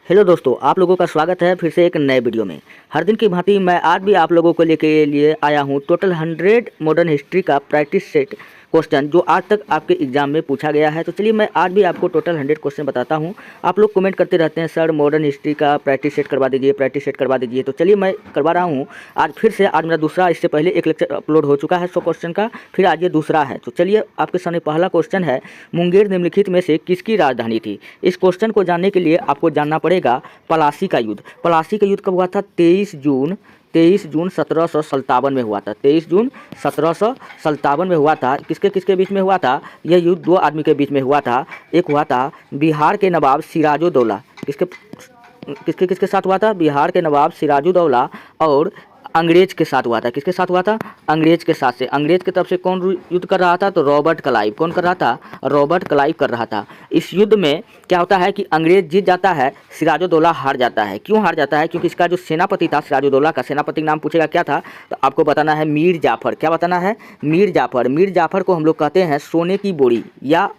Hello दोस्तों, आप लोगों का स्वागत है फिर से एक नए वीडियो में। हर दिन की भांति मैं आज भी आप लोगों को लेके लिए आया हूँ टोटल 100 मॉडर्न हिस्ट्री का प्रैक्टिस सेट क्वेश्चन जो आज तक आपके एग्जाम में पूछा गया है। तो चलिए मैं आज भी आपको टोटल 100 क्वेश्चन बताता हूँ। आप लोग कमेंट करते रहते हैं सर मॉडर्न हिस्ट्री का प्रैक्टिस सेट करवा दीजिए, प्रैक्टिस सेट करवा दीजिए। तो चलिए मैं करवा रहा हूँ आज फिर से। आज मेरा दूसरा, इससे पहले एक लेक्चर अपलोड हो चुका है 100 क्वेश्चन का, फिर आज ये दूसरा है। तो चलिए आपके सामने पहला क्वेश्चन है, मुंगेर निम्नलिखित में से किसकी राजधानी थी। इस क्वेश्चन को जानने के लिए आपको जानना पड़ेगा पलासी का युद्ध। पलासी का युद्ध कब हुआ था? 23 जून 1757 में हुआ था। 23 जून 1757 में हुआ था। किसके किसके बीच में हुआ था? यह युद्ध दो आदमी के बीच में हुआ था। एक हुआ था बिहार के नवाब सिराजुद्दौला। किसके साथ हुआ था? बिहार के नवाब सिराजुद्दौला और अंग्रेज के साथ हुआ था। किसके साथ हुआ था? अंग्रेज के साथ से। अंग्रेज की तरफ से कौन युद्ध कर रहा था? तो रॉबर्ट क्लाइव। कौन कर रहा था? रॉबर्ट क्लाइव कर रहा था। इस युद्ध में क्या होता है कि अंग्रेज जीत जाता है, सिराजुद्दौला हार जाता है। क्यों हार जाता है? क्योंकि इसका जो सेनापति था, सिराजुद्दौला का सेनापति नाम पूछेगा क्या था, तो आपको बताना है मीर जाफर। क्या बताना है? मीर जाफर। मीर जाफर को हम लोग कहते हैं सोने की बोरी या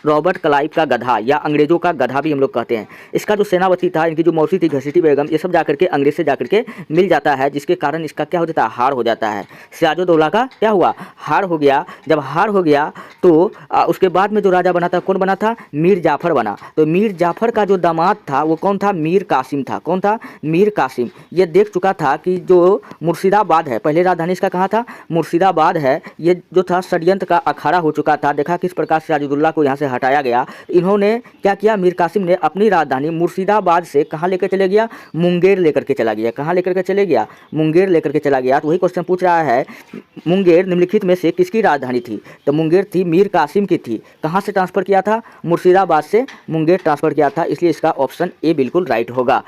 रॉबर्ट क्लाइव का गधा या अंग्रेजों का गधा भी हम लोग कहते हैं। इसका जो सेनापति था, इनकी जो मौसी थी घसीटी बेगम, ये सब जाकर के अंग्रेज से जाकर के मिल जाता है, जिसके कारण इसका क्या हो जाता है? हार हो जाता है। सिराजुद्दौला का क्या हुआ? हार हो गया। जब हार हो गया तो उसके बाद में जो राजा बना था, कौन बना था? मीर जाफर बना। तो मीर जाफर का जो दामाद था वो कौन था? मीर कासिम था। कौन था? मीर कासिम। ये देख चुका था कि जो मुर्शिदाबाद है, पहले राजधानी इसका कहाँ था? मुर्शिदाबाद है। ये जो था षड्यंत्र का अखाड़ा हो चुका था। देखा किस प्रकार सिराजुद्दौला को यहाँ से हटाया गया। इन्होंने क्या किया? मीर कासिम ने अपनी राजधानी मुर्शिदाबाद से कहाँ लेकर चले गया? मुंगेर लेकर के चला गया। कहाँ लेकर के चले गया? मुंगेर लेकर के चला गया। तो वही क्वेश्चन पूछ रहा है, मुंगेर निम्नलिखित में से किसकी राजधानी थी? तो मुंगेर थी मीर कासिम की थी। कहाँ से ट्रांसफर किया था? मुर्शिदाबाद से मुंगेर ट्रांसफर किया था। इसलिए इसका ऑप्शन ए बिल्कुल राइट होगा।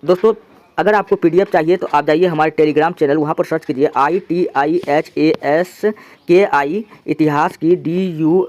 दोस्तों, अगर आपको पीडीएफ चाहिए तो आप जाइए हमारे टेलीग्राम चैनल, वहाँ पर सर्च कीजिए ITIHASKI इतिहास की DUNIYA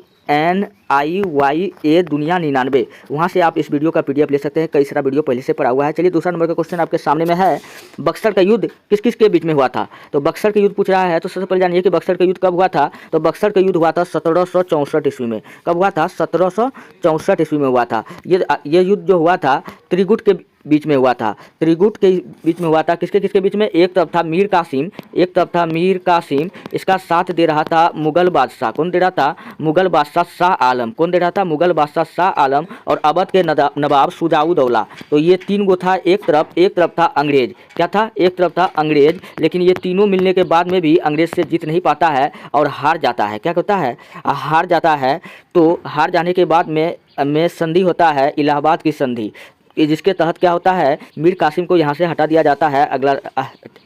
दुनिया 99। वहाँ से आप इस वीडियो का पीडीएफ ले सकते हैं। कई सारा वीडियो पहले से पड़ा हुआ है। चलिए दूसरा नंबर का क्वेश्चन आपके सामने में है, बक्सर का युद्ध किस किस के बीच में हुआ था? तो बक्सर का युद्ध पूछ रहा है। तो सबसे पहले जानिए कि बक्सर का युद्ध कब हुआ था। तो बक्सर का युद्ध हुआ था 1764 ईस्वी में। कब हुआ था? 1764 ईस्वी में हुआ था। ये युद्ध जो हुआ था त्रिगुट के बीच में हुआ था। त्रिगुट के बीच में हुआ था। किसके किसके बीच में? एक तरफ था मीर कासिम, एक तरफ था मीर कासिम। इसका साथ दे रहा था मुगल बादशाह। कौन दे रहा था? मुगल बादशाह शाह आलम। कौन दे रहा था? मुगल बादशाह शाह आलम और अवध के नवाब शुजाउद्दौला। तो ये तीन गो था। एक तरफ था अंग्रेज। क्या था? एक तरफ था अंग्रेज। लेकिन ये तीनों मिलने के बाद में भी अंग्रेज से जीत नहीं पाता है और हार जाता है। क्या होता है? हार जाता है। तो हार जाने के बाद में संधि होता है, इलाहाबाद की संधि, जिसके तहत क्या होता है? मीर कासिम को यहाँ से हटा दिया जाता है।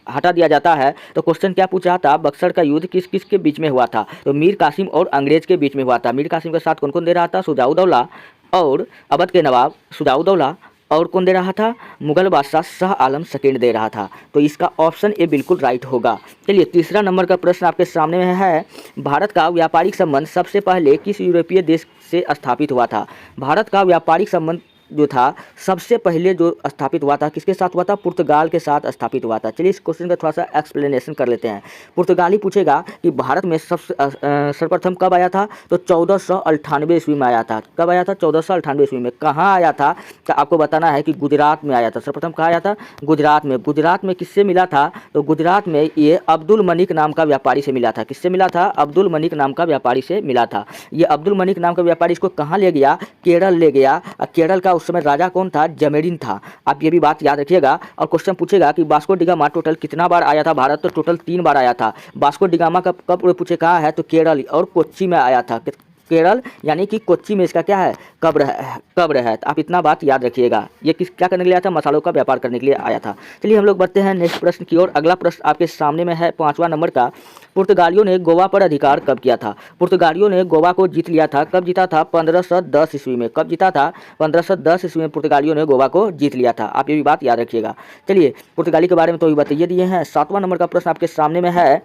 हटा दिया जाता है। तो क्वेश्चन क्या पूछ रहा था? बक्सर का युद्ध किस किस के बीच में हुआ था? तो मीर कासिम और अंग्रेज के बीच में हुआ था। मीर कासिम के साथ कौन कौन दे रहा था? शुजाउद्दौला और अवध के नवाब शुजाउद्दौला। और कौन दे रहा था? मुगल बादशाह शाह आलम सेकेंड दे रहा था। तो इसका ऑप्शन ए बिल्कुल राइट होगा। चलिए तीसरा नंबर का प्रश्न आपके सामने में है, भारत का व्यापारिक संबंध सबसे पहले किस यूरोपीय देश से स्थापित हुआ था? भारत का व्यापारिक संबंध जो था सबसे पहले जो स्थापित हुआ था, किसके साथ हुआ था? पुर्तगाल के साथ स्थापित हुआ था। चलिए इस क्वेश्चन का थोड़ा सा एक्सप्लेनेशन कर लेते हैं। पुर्तगाली पूछेगा कि भारत में सर्वप्रथम कब आया था? तो 1498 ईस्वी में आया था। कब आया था? 1498 ईस्वी में। कहाँ आया था? तो आपको बताना है कि गुजरात में आया था। सर्वप्रथम कहाँ आया था? गुजरात में। गुजरात में किससे मिला था? तो गुजरात में ये अब्दुल मलिक नाम का व्यापारी से मिला था। किससे मिला था? अब्दुल मलिक नाम का व्यापारी से मिला था। ये अब्दुल मलिक नाम का व्यापारी इसको कहाँ ले गया? केरल ले गया। केरल का उस समय राजा कौन था? जमेरिन था। आप ये भी बात याद रखिएगा। और क्वेश्चन पूछेगा कि वास्को डी गामा टोटल कितना बार आया था भारत? तो टोटल 3 बार आया था। वास्को डी गामा कब पूछे कहाँ है? तो केरल और कोच्चि में आया था। केरल यानी कि कोच्चि में इसका क्या है? कब्र है। तो आप इतना बात याद रखिएगा। ये क्या करने के लिए आया था? मसालों का व्यापार करने के लिए आया था। चलिए हम लोग बढ़ते हैं नेक्स्ट प्रश्न की ओर। अगला प्रश्न आपके सामने में है 5वां नंबर का, पुर्तगालियों ने गोवा पर अधिकार कब किया था? पुर्तगालियों ने गोवा को जीत लिया था। कब जीता था? 1510 ईस्वी में। कब जीता था? 1510 ईस्वी में पुर्तगालियों ने गोवा को जीत लिया था। आप ये भी बात याद रखिएगा। चलिए पुर्तगाली के बारे में तो ही बताइए दिए हैं। 7वां नंबर का प्रश्न आपके सामने में है,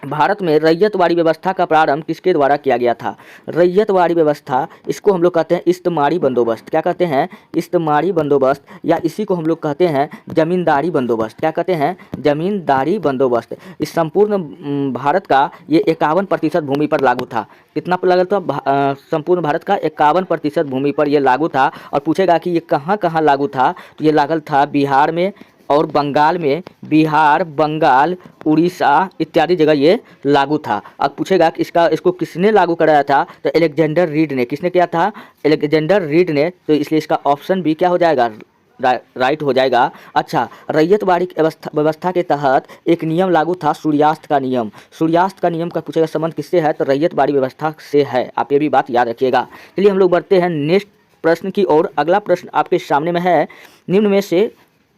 भारत में रैयतवाड़ी व्यवस्था का प्रारंभ किसके द्वारा किया गया था? रैयतवाड़ी व्यवस्था, इसको हम लोग कहते हैं इस्तेमारी बंदोबस्त। क्या कहते हैं? इस्तेमारी बंदोबस्त, या इसी को हम लोग कहते हैं जमींदारी बंदोबस्त। क्या कहते हैं? जमींदारी बंदोबस्त। इस संपूर्ण भारत का ये 51% भूमि पर लागू था। कितना पर लागू था? संपूर्ण भारत का 51% भूमि पर यह लागू था। और पूछेगा कि ये कहाँ कहाँ लागू था, तो ये लागू था बिहार में और बंगाल में। बिहार, बंगाल, उड़ीसा इत्यादि जगह ये लागू था। अब पूछेगा कि इसको किसने लागू कराया था, तो अलेक्जेंडर रीड ने। किसने किया था? अलेक्जेंडर रीड ने। तो इसलिए इसका ऑप्शन बी क्या हो जाएगा? राइट हो जाएगा। अच्छा, रैयतवाड़ी व्यवस्था के तहत एक नियम लागू था, सूर्यास्त का नियम। सूर्यास्त का नियम का पूछेगा संबंध किससे है, तो रैयतवाड़ी व्यवस्था से है। आप ये भी बात याद रखिएगा। चलिए हम लोग बढ़ते हैं नेक्स्ट प्रश्न की ओर। अगला प्रश्न आपके सामने में है, निम्न में से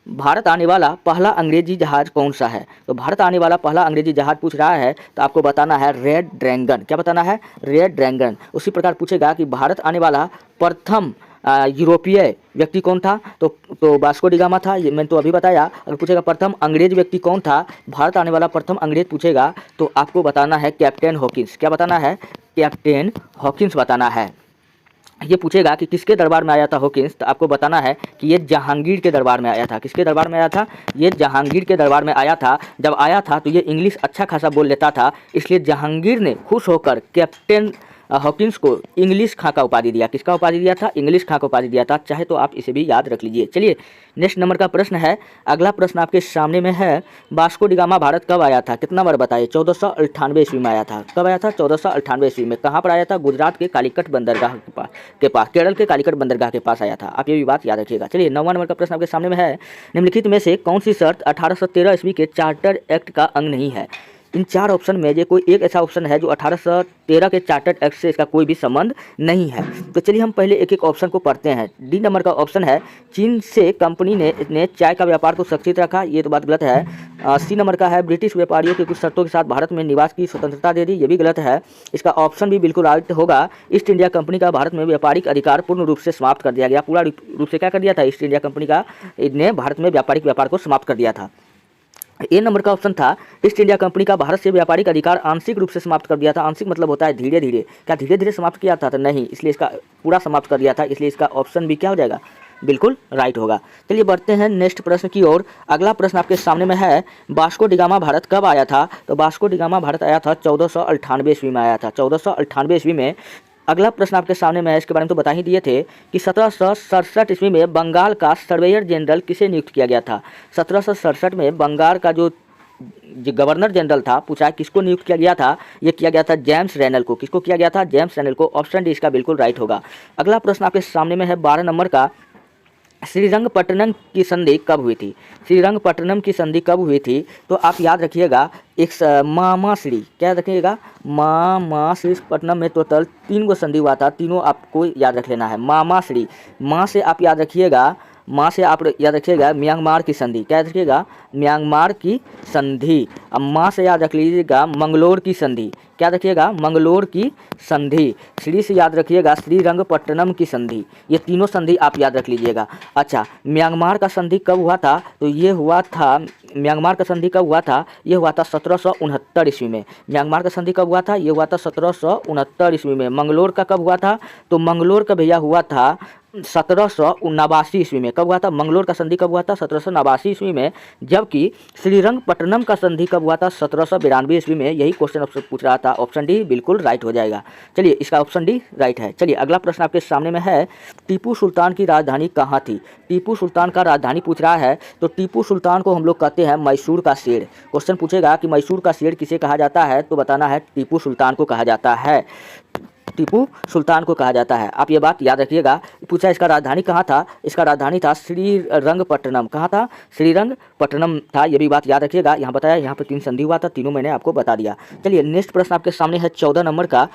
भारत आने वाला पहला अंग्रेजी जहाज कौन सा है? तो भारत आने वाला पहला अंग्रेजी जहाज पूछ रहा है, तो आपको बताना है रेड ड्रैगन। क्या बताना है? Red dragon. उसी प्रकार पूछेगा कि भारत आने वाला प्रथम यूरोपीय व्यक्ति कौन था, तो वास्को डी गामा था। ये मैंने तो अभी बताया। अगर पूछेगा प्रथम अंग्रेज व्यक्ति कौन था, भारत आने वाला प्रथम अंग्रेज पूछेगा, तो आपको बताना है कैप्टन हॉकिंस। क्या बताना है? कैप्टन हॉकिंस बताना है। ये पूछेगा कि किसके दरबार में आया था हॉकिंस, तो आपको बताना है कि ये जहांगीर के दरबार में आया था। किसके दरबार में आया था? ये जहांगीर के दरबार में आया था। जब आया था तो ये इंग्लिश अच्छा खासा बोल लेता था, इसलिए जहांगीर ने खुश होकर कैप्टन हॉकिंस को इंग्लिश खां का उपाधि दिया। किसका उपाधि दिया था? इंग्लिश खां का उपाधि दिया था। चाहे तो आप इसे भी याद रख लीजिए। चलिए नेक्स्ट नंबर का प्रश्न है। अगला प्रश्न आपके सामने में है, वास्को डी गामा भारत कब आया था? कितना बार बताइए? 1498 ईस्वी में आया था। कब आया था? 1498 ईस्वी में। कहाँ पर आया था? गुजरात के कालीकट बंदरगाह के पास, केरल के कालीकट बंदरगाह के पास आया था। आप ये भी बात याद रखिएगा। चलिए 9वां नंबर का प्रश्न आपके सामने में है, निम्नलिखित में से कौन सी शर्त 1813 ईस्वी के चार्टर एक्ट का अंग नहीं है? इन चार ऑप्शन में ये कोई एक ऐसा ऑप्शन है जो 1813 के चार्टर्ड एक्ट से इसका कोई भी संबंध नहीं है। तो चलिए हम पहले एक एक ऑप्शन को पढ़ते हैं। डी नंबर का ऑप्शन है, चीन से कंपनी ने चाय का व्यापार को सुरक्षित रखा। ये तो बात गलत है। सी नंबर का है, ब्रिटिश व्यापारियों के कुछ शर्तों के साथ भारत में निवास की स्वतंत्रता दे दी। ये भी गलत है। इसका ऑप्शन भी बिल्कुल राइट होगा। ईस्ट इंडिया कंपनी का भारत में व्यापारिक अधिकार पूर्ण रूप से समाप्त कर दिया गया। पूरा रूप से क्या कर दिया था? ईस्ट इंडिया कंपनी का ने भारत में व्यापारिक व्यापार को समाप्त कर दिया था। ए नंबर का ऑप्शन था, ईस्ट इंडिया कंपनी का भारत से व्यापारिक अधिकार आंशिक रूप से समाप्त कर दिया था। आंशिक मतलब होता है धीरे धीरे। क्या धीरे धीरे समाप्त किया था? तो नहीं, इसलिए इसका पूरा समाप्त कर दिया था। इसलिए इसका ऑप्शन भी क्या हो जाएगा? बिल्कुल राइट होगा। चलिए बढ़ते हैं नेक्स्ट प्रश्न की ओर। अगला प्रश्न आपके सामने में है, वास्को डी गामा भारत कब आया था? तो वास्को डी गामा भारत आया था 1498 ईस्वी में आया था। 1498 ईस्वी में। अगला प्रश्न आपके सामने में है, इसके बारे में तो बता ही दिए थे कि 1767 ईस्वी में बंगाल का सर्वेयर जनरल किसे नियुक्त किया गया था? 1767 में बंगाल का जो गवर्नर जनरल था, पूछा किसको नियुक्त किया गया था? ये किया गया था जेम्स रेनल को। किसको किया गया था? जेम्स रेनल को। ऑप्शन डी इसका बिल्कुल राइट होगा। अगला प्रश्न आपके सामने में है 12 नंबर का, श्रीरंगपट्टनम की संधि कब हुई थी? श्रीरंगपट्टनम की संधि कब हुई थी? तो आप याद रखिएगा, एक मामाश्री, क्या रखिएगा? मामाश्रीपट्टनम में टोटल 3 गो संधि हुआ था। तीनों आपको याद रख लेना है। मामाश्री, माँ से आप याद रखिएगा, माँ से आप याद रखिएगा म्यांमार की संधि। क्या याद रखिएगा? म्यांमार की संधि। अब माँ से याद रख लीजिएगा मंगलोर की संधि। क्या रखिएगा? मंगलोर की संधि। श्री से याद रखिएगा श्रीरंगपट्टनम की संधि। ये तीनों संधि आप याद रख लीजिएगा। अच्छा, म्यांमार का संधि कब हुआ था? तो ये हुआ था, म्यांमार का संधि कब हुआ था? ये हुआ था 1769 ईस्वी में। म्यांमार का संधि कब हुआ था? ये हुआ था 1769 ईस्वी में। मंगलोर का कब हुआ था? तो मंगलोर का भैया हुआ था 1789 ईस्वी में। कब हुआ था? मंगलोर का संधि कब हुआ था? 1789 ईस्वी में। जबकि श्रीरंगपट्टनम का संधि कब हुआ था? 1792 ईस्वी में। यही क्वेश्चन आपसे पूछ रहा था। ऑप्शन डी बिल्कुल राइट हो जाएगा। चलिए इसका ऑप्शन डी राइट है। चलिए अगला प्रश्न आपके सामने में है, टीपू सुल्तान की राजधानी कहाँ थी? टीपू सुल्तान का राजधानी पूछ रहा है। तो टीपू सुल्तान को हम लोग कहते हैं मैसूर का शेर। क्वेश्चन पूछेगा कि मैसूर का शेर किसे कहा जाता है? तो बताना है टीपू सुल्तान को कहा जाता है। टीपू सुल्तान को कहा जाता है। आप ये बात याद रखिएगा। पूछा इसका राजधानी कहाँ था? इसका राजधानी था श्रीरंगपट्टनम। कहाँ था? श्रीरंगपट्टनम था। ये भी बात याद रखिएगा। यहाँ बताया, यहाँ पर 3 संधि हुआ था, तीनों मैंने आपको बता दिया। चलिए नेक्स्ट प्रश्न आपके सामने है 14 नंबर का,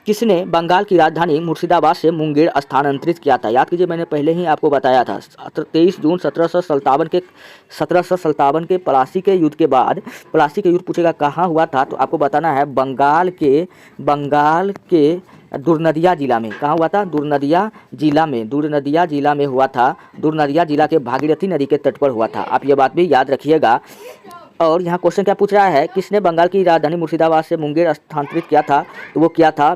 किसने बंगाल की राजधानी मुर्शिदाबाद से मुंगेर स्थानांतरित किया था? याद कीजिए, मैंने पहले ही आपको बताया था। 23 जून 1757 के पलासी के युद्ध के बाद, पलासी के युद्ध पूछेगा कहाँ हुआ था? तो आपको बताना है बंगाल के दुर्नदिया जिला में। कहाँ हुआ था? दुर्नदिया जिला में। दुर्नदिया जिला में हुआ था। दुर्नदिया जिला के भागीरथी नदी के तट पर हुआ था। आप ये बात भी याद रखिएगा। और यहाँ क्वेश्चन क्या पूछ रहा है, किसने बंगाल की राजधानी मुर्शिदाबाद से मुंगेर स्थानांतरित किया था? तो वो किया था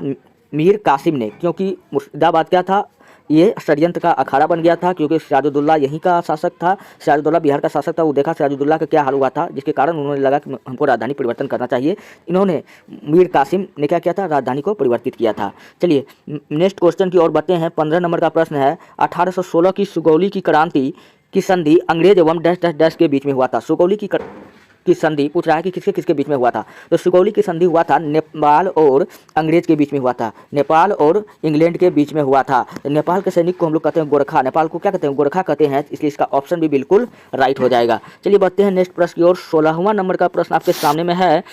मीर कासिम ने, क्योंकि मुर्शिदाबाद क्या था, ये षड्यंत्र का अखाड़ा बन गया था, क्योंकि सिराजुद्दौला यहीं का शासक था, सिराजुद्दौला बिहार का शासक था। वो देखा सिराजुद्दौला का क्या हाल हुआ था, जिसके कारण उन्होंने लगा कि हमको राजधानी परिवर्तन करना चाहिए। इन्होंने मीर कासिम ने क्या किया था, राजधानी को परिवर्तित किया था। चलिए नेक्स्ट क्वेश्चन की ओर बढ़ते हैं। 15 नंबर का प्रश्न है, 1816 की सुगौली की क्रांति की संधि अंग्रेज एवं डैश डैश डैश के बीच में हुआ था। सुगौली की संधि पूछ रहा है कि किसके किसके बीच में हुआ था। तो सुगौली की संधि हुआ था नेपाल और अंग्रेज के बीच में हुआ था, नेपाल और इंग्लैंड के बीच में हुआ था। नेपाल के सैनिक को हम लोग कहते हैं गोरखा, नेपाल को क्या कहते हैं, गोरखा कहते हैं, इसलिए इसका ऑप्शन भी बिल्कुल राइट हो जाएगा। चलिए बढ़ते हैं नेक्स्ट प्रश्न की ओर। 16वां नंबर का प्रश्न आपके सामने में है,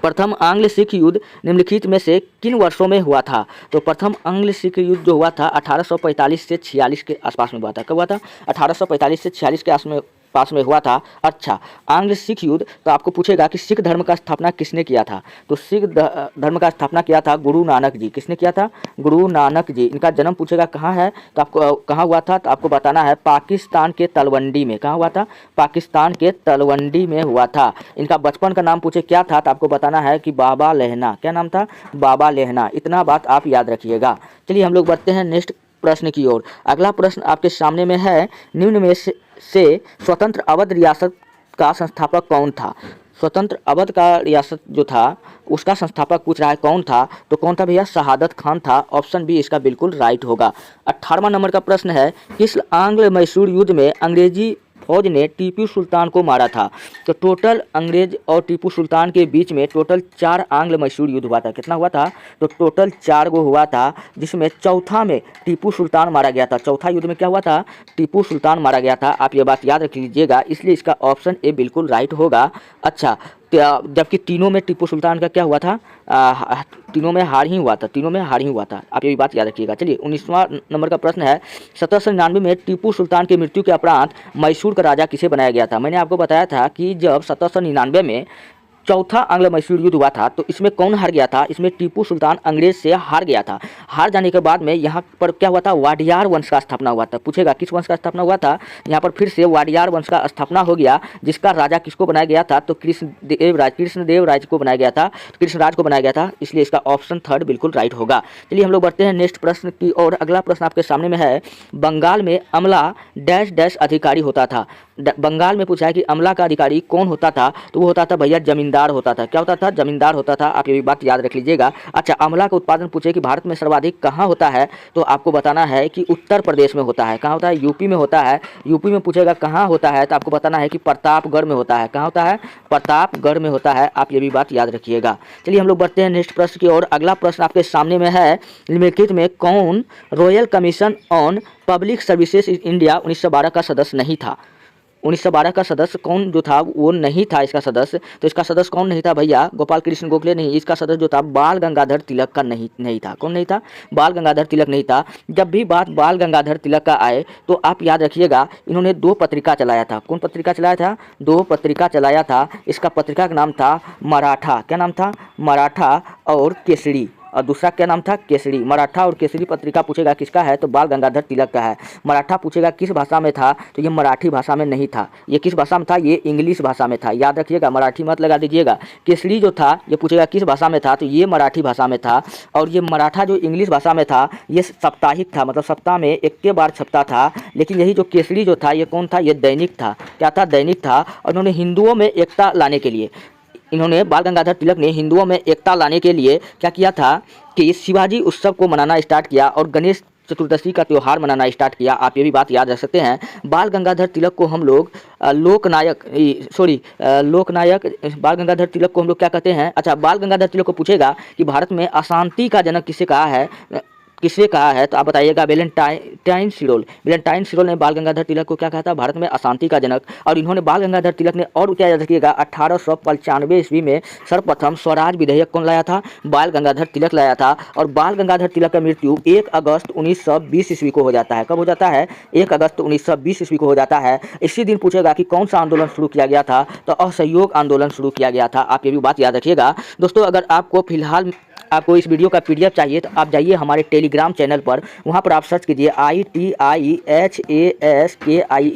प्रथम आंग्ल सिख युद्ध निम्नलिखित में से किन वर्षों में हुआ था? तो प्रथम आंग्ल सिख युद्ध जो हुआ था 1845 से 46 के आसपास में हुआ था। कब हुआ था? 1845 से 46 के पास में हुआ था। अच्छा, आंग्ल सिख युद्ध, तो आपको पूछेगा कि सिख धर्म का स्थापना किसने किया था? तो सिख धर्म का स्थापना किया था गुरु नानक जी। किसने किया था? गुरु नानक जी। इनका जन्म पूछेगा कहाँ है, तो आपको कहाँ हुआ था, तो आपको बताना है पाकिस्तान के तलवंडी में। कहाँ हुआ था? पाकिस्तान के तलवंडी में हुआ था। इनका बचपन का नाम पूछे क्या था, तो आपको बताना है कि बाबा लेहना। क्या नाम था? बाबा लेहना। इतना बात आप याद रखिएगा। चलिए हम लोग बढ़ते हैं नेक्स्ट प्रश्न की ओर। अगला प्रश्न आपके सामने में है, निम्न में से स्वतंत्र अवध रियासत का संस्थापक कौन था? स्वतंत्र अवध का रियासत जो था उसका संस्थापक पूछ रहा है कौन था, तो कौन था भैया? शहादत खान था। ऑप्शन बी इसका बिल्कुल राइट होगा। 18वां नंबर का प्रश्न है, किस आंग्ल मैसूर युद्ध में अंग्रेजी फौज ने टीपू सुल्तान को मारा था? तो टोटल अंग्रेज और टीपू सुल्तान के बीच में टोटल 4 आंग्ल मैसूर युद्ध हुआ था। कितना हुआ था? तो टोटल 4 गो हुआ था, जिसमें चौथा में टीपू सुल्तान मारा गया था। चौथा युद्ध में क्या हुआ था? टीपू सुल्तान मारा गया था। आप ये बात याद रख लीजिएगा, इसलिए इसका ऑप्शन ए बिल्कुल राइट होगा। अच्छा, जबकि तीनों में टीपू सुल्तान का क्या हुआ था? तीनों में हार ही हुआ था, तीनों में हार ही हुआ था। आप ये भी बात याद रखिएगा। चलिए 19वां नंबर का प्रश्न है, 1799 में टीपू सुल्तान की मृत्यु के उपरांत मैसूर का राजा किसे बनाया गया था? मैंने आपको बताया था कि जब 1799 में चौथा आंग्ल मैसूर युद्ध हुआ था, तो इसमें कौन हार गया था? इसमें टीपू सुल्तान अंग्रेज से हार गया था। हार जाने के बाद में यहाँ पर क्या हुआ था? वाडियार वंश का स्थापना हुआ था। पूछेगा किस वंश का स्थापना हुआ था? यहाँ पर फिर से वाडियार वंश का स्थापना हो गया, जिसका राजा किसको बनाया गया था? तो कृष्णदेव राज को बनाया गया था, कृष्णराज को बनाया गया था, इसलिए इसका ऑप्शन थर्ड बिल्कुल राइट होगा। चलिए हम लोग बढ़ते हैं नेक्स्ट प्रश्न की और। अगला प्रश्न आपके सामने में है, बंगाल में अमला डैश डैश अधिकारी होता था। बंगाल में पूछा है कि अमला का अधिकारी कौन होता था? तो वो होता था भैया जमींदार होता था। क्या होता था? जमींदार होता था। आप ये भी बात याद रख लीजिएगा। अच्छा, अमला का उत्पादन पूछे कि भारत में सर्वाधिक कहाँ होता है? तो आपको बताना है कि उत्तर प्रदेश में होता है। कहाँ होता है? यूपी में होता है। यूपी में पूछेगा कहाँ होता है, तो आपको बताना है कि प्रतापगढ़ में होता है। कहाँ होता है? प्रतापगढ़ में होता है। आप ये भी बात याद रखिएगा। चलिए हम लोग बढ़ते हैं नेक्स्ट प्रश्न की ओर। अगला प्रश्न आपके सामने में है, निम्नलिखित में कौन royal commission on public services India 1912 का सदस्य नहीं था? 1912 का सदस्य कौन जो था वो नहीं था इसका सदस्य। तो इसका सदस्य कौन नहीं था भैया? गोपाल कृष्ण गोखले नहीं। इसका सदस्य जो था बाल गंगाधर तिलक का नहीं था। कौन नहीं था? बाल गंगाधर तिलक नहीं था। जब भी बात बाल गंगाधर तिलक का आए तो आप याद रखिएगा, इन्होंने 2 पत्रिका चलाया था। कौन पत्रिका चलाया था? 2 पत्रिका चलाया था। इसका पत्रिका का नाम था मराठा। क्या नाम था? मराठा और केसरी। और दूसरा क्या नाम था? केसरी। मराठा और केसरी पत्रिका पूछेगा किसका है? तो बाल गंगाधर तिलक का है। मराठा पूछेगा किस भाषा में था? तो ये मराठी भाषा में नहीं था। ये किस भाषा में था? ये इंग्लिश भाषा में था। याद रखिएगा, मराठी मत लगा दीजिएगा। केसरी जो था ये पूछेगा किस भाषा में था? तो ये मराठी भाषा में था। और ये मराठा जो इंग्लिश भाषा में था ये साप्ताहिक था, मतलब सप्ताह में 1 बार छपता था। लेकिन यही जो केसरी जो था ये कौन था? ये दैनिक था। क्या था? दैनिक था। और उन्होंने हिंदुओं में एकता लाने के लिए, इन्होंने बाल गंगाधर तिलक ने हिंदुओं में एकता लाने के लिए क्या किया था कि शिवाजी उत्सव को मनाना स्टार्ट किया और गणेश चतुर्दशी का त्यौहार मनाना स्टार्ट किया। आप ये भी बात याद रख सकते हैं। बाल गंगाधर तिलक को हम लोग लोकनायक बाल गंगाधर तिलक को हम लोग क्या कहते हैं? अच्छा, बाल गंगाधर तिलक को पूछेगा कि भारत में अशांति का जनक किसे कहा है, तो आप बताइएगा वेलेंटाइन सिरोल। वेलेंटाइन सिरोल ने बाल गंगाधर तिलक को क्या कहा था? भारत में अशांति का जनक। और इन्होंने बाल गंगाधर तिलक ने और क्या याद रखिएगा, 1895 ईस्वी में सर्वप्रथम स्वराज विधेयक कौन लाया था? बाल गंगाधर तिलक लाया था। और बाल गंगाधर तिलक का मृत्यु 1 अगस्त 1920 ईस्वी को हो जाता है। कब हो जाता है? 1 अगस्त 1920 ईस्वी को हो जाता है। इसी दिन पूछेगा कि कौन सा आंदोलन शुरू किया गया था? तो असहयोग आंदोलन शुरू किया गया था। आप ये भी बात याद रखिएगा। दोस्तों, अगर आपको फिलहाल इस वीडियो का PDF चाहिए तो आप जाइए हमारे टेलीग्राम चैनल पर, वहाँ पर आप सर्च कीजिए ITIHASKI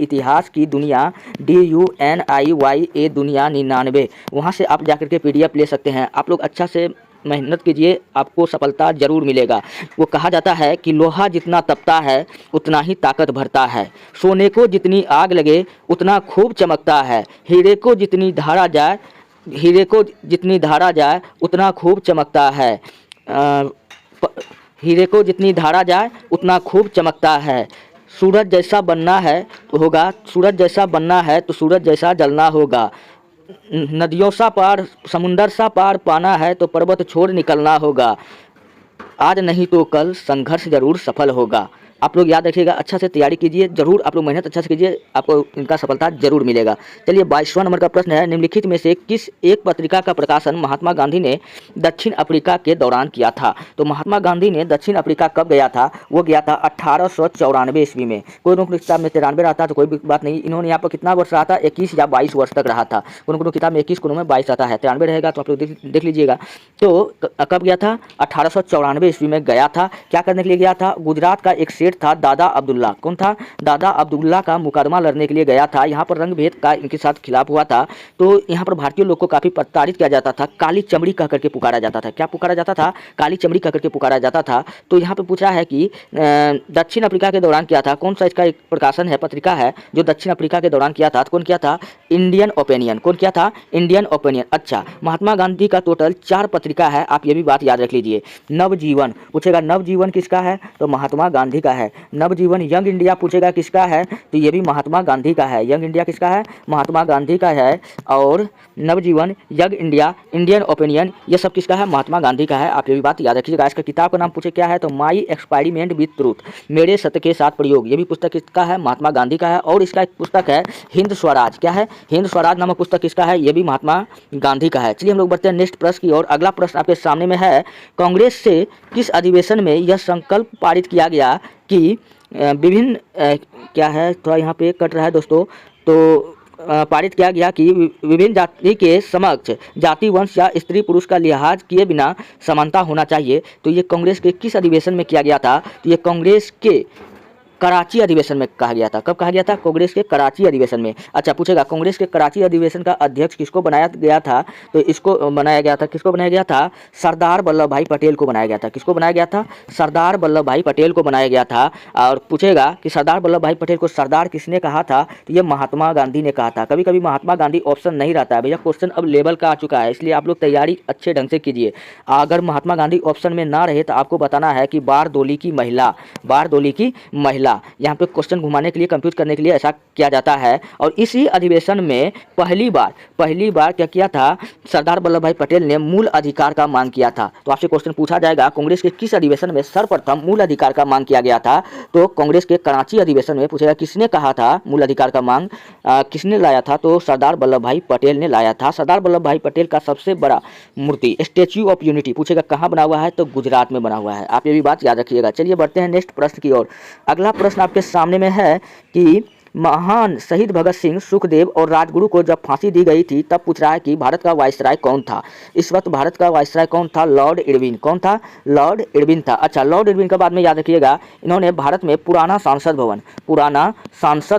इतिहास की दुनिया DUNIYA दुनिया 99। वहाँ से आप जाकर के PDF ले सकते हैं। आप लोग अच्छा से मेहनत कीजिए, आपको सफलता जरूर मिलेगा। वो कहा जाता है कि लोहा जितना तपता है उतना ही ताकत भरता है, सोने को जितनी आग लगे उतना खूब चमकता है, हीरे को जितनी धारा जाए उतना खूब चमकता है, हीरे को जितनी धारा जाए उतना खूब चमकता है। सूरज जैसा बनना है तो सूरज जैसा जलना होगा। नदियों सा पार, समुंदर सा पार पाना है तो पर्वत छोड़ निकलना होगा। आज नहीं तो कल संघर्ष जरूर सफल होगा। आप लोग याद रखिएगा, अच्छा से तैयारी कीजिए, जरूर आप लोग मेहनत अच्छा से कीजिए, आपको इनका सफलता जरूर मिलेगा। चलिए 22वां नंबर का प्रश्न है, निम्नलिखित में से किस एक पत्रिका का प्रकाशन महात्मा गांधी ने दक्षिण अफ्रीका के दौरान किया था? तो महात्मा गांधी ने दक्षिण अफ्रीका कब गया था? वो गया था 1894 ईस्वी में। कोई किताब में 93 रहा था तो कोई बात नहीं, इन्होंने यहाँ पर कितना वर्ष रहा था? 21 या 22 वर्ष तक रहा था। कोनो किताब में 21, कोनो में 22 आता है, 93 रहेगा तो आप लोग देख लीजिएगा। तो कब गया था? 1894 ईस्वी में गया था। क्या करने के लिए गया था? गुजरात का एक था दादा अब्दुल्ला। कौन था? दादा अब्दुल्ला का मुकदमा लड़ने के लिए गया था। यहाँ पर रंग भेद का इनके साथ खिलाफ हुआ था, तो यहाँ पर भारतीय लोग को काफी प्रताड़ित किया जाता था, काली चमड़ी कह करके पुकारा जाता था। क्या पुकारा जाता था? काली चमड़ी कह करके पुकारा जाता था। तो यहाँ पे पूछा है कि दक्षिण अफ्रीका के दौरान किया था, कौन सा इसका एक प्रकाशन है, पत्रिका है जो दक्षिण अफ्रीका के दौरान किया था? तो कौन किया था? Indian opinion. कौन किया था? Indian opinion. अच्छा, महात्मा गांधी का टोटल 4 पत्रिका है, आप ये भी बात याद रख लीजिए। नवजीवन पूछेगा, नवजीवन किसका है? तो महात्मा गांधी का है। नवजीवन। यंग इंडिया पूछेगा किसका है? तो ये भी महात्मा गांधी का है। यंग इंडिया किसका है? महात्मा गांधी का है। और नवजीवन, यंग इंडिया, इंडियन ओपिनियन, ये सब किसका है? महात्मा गांधी का है। आप ये भी बात याद रखिएगा। इसका किताब का नाम पूछे क्या है? तो माई एक्सपेरिमेंट विद ट्रूथ, मेरे सत्य के साथ प्रयोग, ये भी पुस्तक किसका है? महात्मा गांधी का है। और इसका एक पुस्तक है हिंद स्वराज। क्या है? हिंद स्वराज नामक पुस्तक किसका है? ये भी महात्मा गांधी का है। चलिए हम लोग बढ़ते हैं नेक्स्ट प्रश्न की ओर। अगला प्रश्न आपके सामने में है, कांग्रेस से किस अधिवेशन में यह संकल्प पारित किया गया कि विभिन्न क्या है, थोड़ा यहाँ पे कट रहा है दोस्तों, तो पारित किया गया कि विभिन्न जाति के समक्ष जाति, वंश या स्त्री पुरुष का लिहाज किए बिना समानता होना चाहिए। तो ये कांग्रेस के किस अधिवेशन में किया गया था? तो ये कांग्रेस के कराची अधिवेशन में कहा गया था। कब कहा गया था? कांग्रेस के कराची अधिवेशन में। अच्छा, पूछेगा कांग्रेस के कराची अधिवेशन का अध्यक्ष किसको बनाया गया था? तो इसको बनाया गया था, किसको बनाया गया था? सरदार वल्लभ भाई पटेल को बनाया गया था। किसको बनाया गया था? सरदार वल्लभ भाई पटेल को बनाया गया था। और पूछेगा कि सरदार वल्लभ भाई पटेल को सरदार किसने कहा था? तो ये महात्मा गांधी ने कहा था। कभी कभी महात्मा गांधी ऑप्शन नहीं रहता है भैया, क्वेश्चन अब लेवल का आ चुका है, इसलिए आप लोग तैयारी अच्छे ढंग से कीजिए। अगर महात्मा गांधी ऑप्शन में ना रहे तो आपको बताना है कि बारदोली की महिला, बारदोली की महिला। यहाँ पे क्वेश्चन घुमाने के लिए, कंफ्यूज करने के लिए ऐसा किया जाता है। और इसी अधिवेशन में पहली बार क्या किया था? सरदार वल्लभ भाई पटेल ने मूल अधिकार का मांग किया था। तो आपसे क्वेश्चन पूछा जाएगा, कांग्रेस के किस अधिवेशन में सर्वप्रथम मूल अधिकार का मांग किया गया था? तो कांग्रेस के कराची अधिवेशन में। पूछेगा किसने कहा था मूल अधिकार का मांग, किसने लाया था? तो सरदार वल्लभ भाई पटेल ने लाया था। सरदार वल्लभ भाई पटेल का सबसे बड़ा मूर्ति स्टैच्यू ऑफ यूनिटी, पूछेगा कहाँ बना हुआ है? तो गुजरात में बना हुआ है। आप ये भी बात याद रखिएगा। चलिए बढ़ते हैं नेक्स्ट प्रश्न की ओर। अगला प्रश्न आपके सामने में है कि महान शहीद भगत सिंह, सुखदेव और राजगुरु को जब फांसी दी गई थी तब पूछ रहा है कि भारत का वायसराय कौन था? इस वक्त भारत का वायसराय कौन था? Lord Irwin. कौन था? लॉर्ड इरविन था। अच्छा, लॉर्ड इरविन का बाद में याद रखिएगा, इन्होंने भारत में पुराना संसद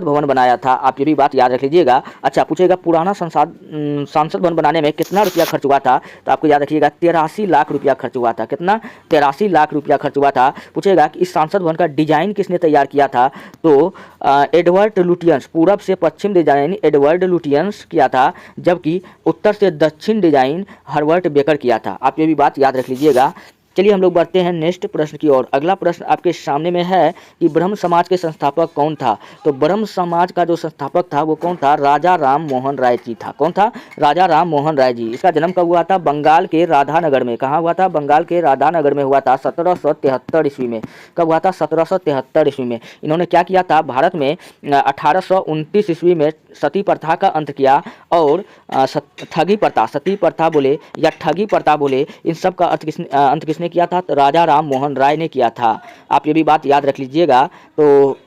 भवन बनाया था। आप ये भी बात याद रख लीजिएगा। अच्छा, पूछेगा पुराना संसद भवन बनाने में कितना रुपया खर्च हुआ था? तो आपको याद रखिएगा 83 लाख रुपया खर्च हुआ था। कितना? 83 लाख रुपया खर्च हुआ था। पूछेगा कि इस संसद भवन का डिजाइन किसने तैयार किया था? तो एडवर्ड लुटियंस, पूरब से पश्चिम डिजाइन एडवर्ड लुटियंस किया था, जबकि उत्तर से दक्षिण डिजाइन हर्बर्ट बेकर किया था। आप ये भी बात याद रख लीजिएगा। चलिए हम लोग बढ़ते हैं नेक्स्ट प्रश्न की ओर। अगला प्रश्न आपके सामने में है कि ब्रह्म समाज के संस्थापक कौन था? तो ब्रह्म समाज का जो संस्थापक था वो कौन था? राजा राम मोहन राय जी था। कौन था? राजा राम मोहन राय जी। इसका जन्म कब हुआ था? बंगाल के राधानगर में। कहाँ हुआ था? बंगाल के राधानगर में हुआ था 1773 ईस्वी में। कब हुआ था? 1773 ईस्वी में। इन्होंने क्या किया था? भारत में 1829 ईस्वी में सती प्रथा का अंत किया और ठगी प्रथा, सती प्रथा बोले या ठगी प्रथा बोले, इन सब का अंत किसने किया था? तो राजा राम मोहन राय ने किया था। आप ये भी बात याद रख लीजिएगा। तो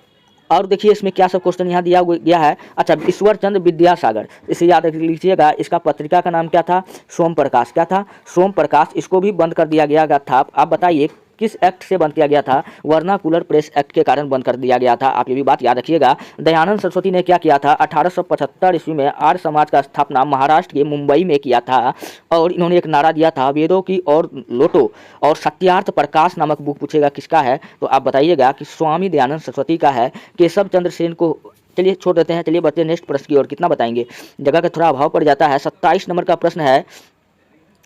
और देखिए इसमें क्या सब क्वेश्चन यहाँ दिया गया है। अच्छा, ईश्वर चंद्र विद्यासागर, इसे याद रख लीजिएगा। इसका पत्रिका का नाम क्या था? सोम प्रकाश। क्या था? सोम प्रकाश। इसको भी बंद कर दिया गया था। आप बताइए किस एक्ट से बंद किया गया था? वर्नाकुलर प्रेस एक्ट के कारण बंद कर दिया गया था। आप ये भी बात याद रखिएगा। दयानंद सरस्वती ने क्या किया था? 1875 ईस्वी में आर्य समाज का स्थापना महाराष्ट्र के मुंबई में किया था और इन्होंने एक नारा दिया था, वेदों की और लोटो और सत्यार्थ प्रकाश नामक बुक पूछेगा किसका है तो आप बताइएगा कि स्वामी दयानंद सरस्वती का है। केशव चंद्र सेन को चलिए छोड़ देते हैं, चलिए बढ़ते हैं नेक्स्ट प्रश्न की ओर। कितना बताएंगे, जगह का थोड़ा अभाव पड़ जाता है। 27 नंबर का प्रश्न है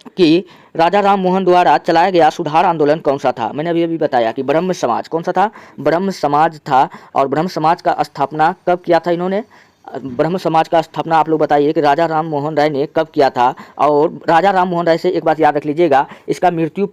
कि राजा राम मोहन द्वारा चलाया गया सुधार आंदोलन कौन सा था? मैंने अभी बताया कि ब्रह्म समाज। कौन सा था? ब्रह्म समाज था। और ब्रह्म समाज का स्थापना कब किया था इन्होंने? ब्रह्म समाज का स्थापना आप लोग बताइए कि राजा राम मोहन राय ने कब किया था। और राजा राम मोहन राय से एक बात याद रख लीजिएगा, इसका मृत्यु,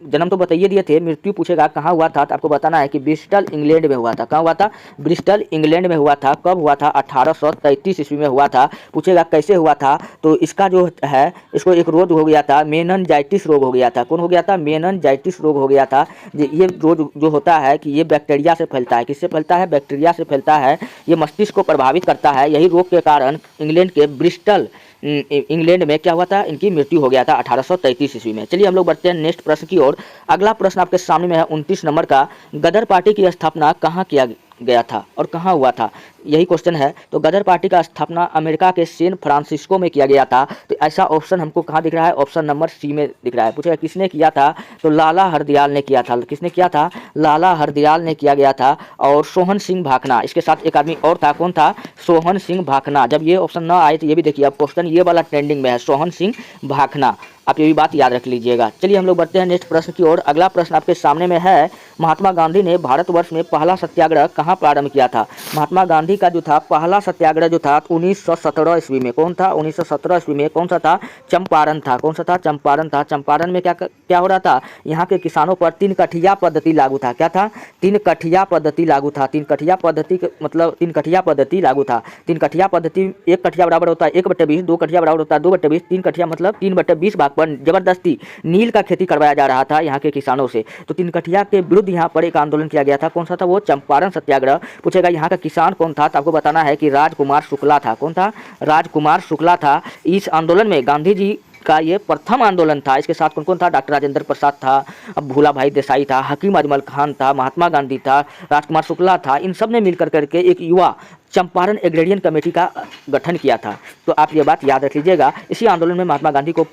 जन्म तो बताइए दिए थे, मृत्यु पूछेगा कहाँ हुआ था तो आपको बताना है कि ब्रिस्टल इंग्लैंड में हुआ था। कहाँ हुआ था? ब्रिस्टल इंग्लैंड में हुआ था। कब हुआ था? 1833 ईस्वी में हुआ था। पूछेगा कैसे हुआ था तो इसका जो है, इसको एक रोग हो गया था, मेनिनजाइटिस रोग हो गया था। कौन हो गया था? मेनिनजाइटिस रोग हो गया था। ये रोग जो होता है कि ये बैक्टीरिया से फैलता है। किससे फैलता है? बैक्टीरिया से फैलता है। ये मस्तिष्क को प्रभावित करता है। यही रोग के कारण इंग्लैंड के ब्रिस्टल इंग्लैंड में क्या हुआ था? इनकी मृत्यु हो गया था 1833 ईस्वी में। चलिए हम लोग बढ़ते हैं नेक्स्ट प्रश्न की ओर। अगला प्रश्न आपके सामने में है 29 नंबर का। गदर पार्टी की स्थापना कहाँ किया गया था और कहाँ हुआ था? यही क्वेश्चन है। तो गदर पार्टी का स्थापना अमेरिका के सैन फ्रांसिस्को में किया गया था। तो ऐसा ऑप्शन हमको कहाँ दिख रहा है? ऑप्शन नंबर सी में दिख रहा है। पूछेगा किसने किया था तो लाला हरदयाल ने किया था। किसने किया था? लाला हरदयाल ने किया गया था। और सोहन सिंह भाखना, इसके साथ एक आदमी और था। कौन था? सोहन सिंह भाखना। जब ये ऑप्शन ना आए तो ये भी देखिए, अब क्वेश्चन ये वाला ट्रेंडिंग में है, सोहन सिंह भाखना। आप ये भी बात याद रख लीजिएगा। चलिए हम लोग बढ़ते हैं नेक्स्ट प्रश्न की ओर। अगला प्रश्न आपके सामने में है, महात्मा गांधी ने भारतवर्ष में पहला सत्याग्रह कहाँ प्रारंभ किया था? महात्मा गांधी का जो था पहला सत्याग्रह जो था 1917 ईस्वी में। कौन था? 1917 ईस्वी में। कौन सा था? चंपारण था। कौन सा था? चंपारण था। चंपारण में क्या हो रहा था? यहाँ के किसानों पर 3 कठिया पद्धति लागू था। क्या था? 3 कठिया पद्धति लागू था। 3 कठिया पद्धति मतलब 3 कठिया पद्धति लागू था। 3 कठिया पद्धति, 1 कठिया बराबर होता है 1/20, 2 कठिया बराबर होता है 2/20, 3 कठिया मतलब 3/20 भाग पर जबरदस्ती नील का खेती करवाया जा रहा था यहाँ के किसानों से। तो 3 कठिया के विरुद्ध यहाँ पर एक आंदोलन किया गया था। कौन सा था? वो चंपारण सत्याग्रह। पूछेगा यहाँ का किसान कौन था तो आपको बताना है कि राजकुमार शुक्ला था। कौन था? राजकुमार शुक्ला था। इस आंदोलन में गांधी जी का ये प्रथम आंदोलन था। इसके साथ कौन कौन था? डॉक्टर राजेंद्र प्रसाद था, अब भूला भाई देसाई था, हकीम अजमल खान था, महात्मा गांधी था, राजकुमार शुक्ला था। इन सब ने मिलकर करके एक युवा चंपारण एग्रेरियन कमेटी का गठन किया था। तो आप ये बात याद रख लीजिएगा। इसी आंदोलन में महात्मा गांधी को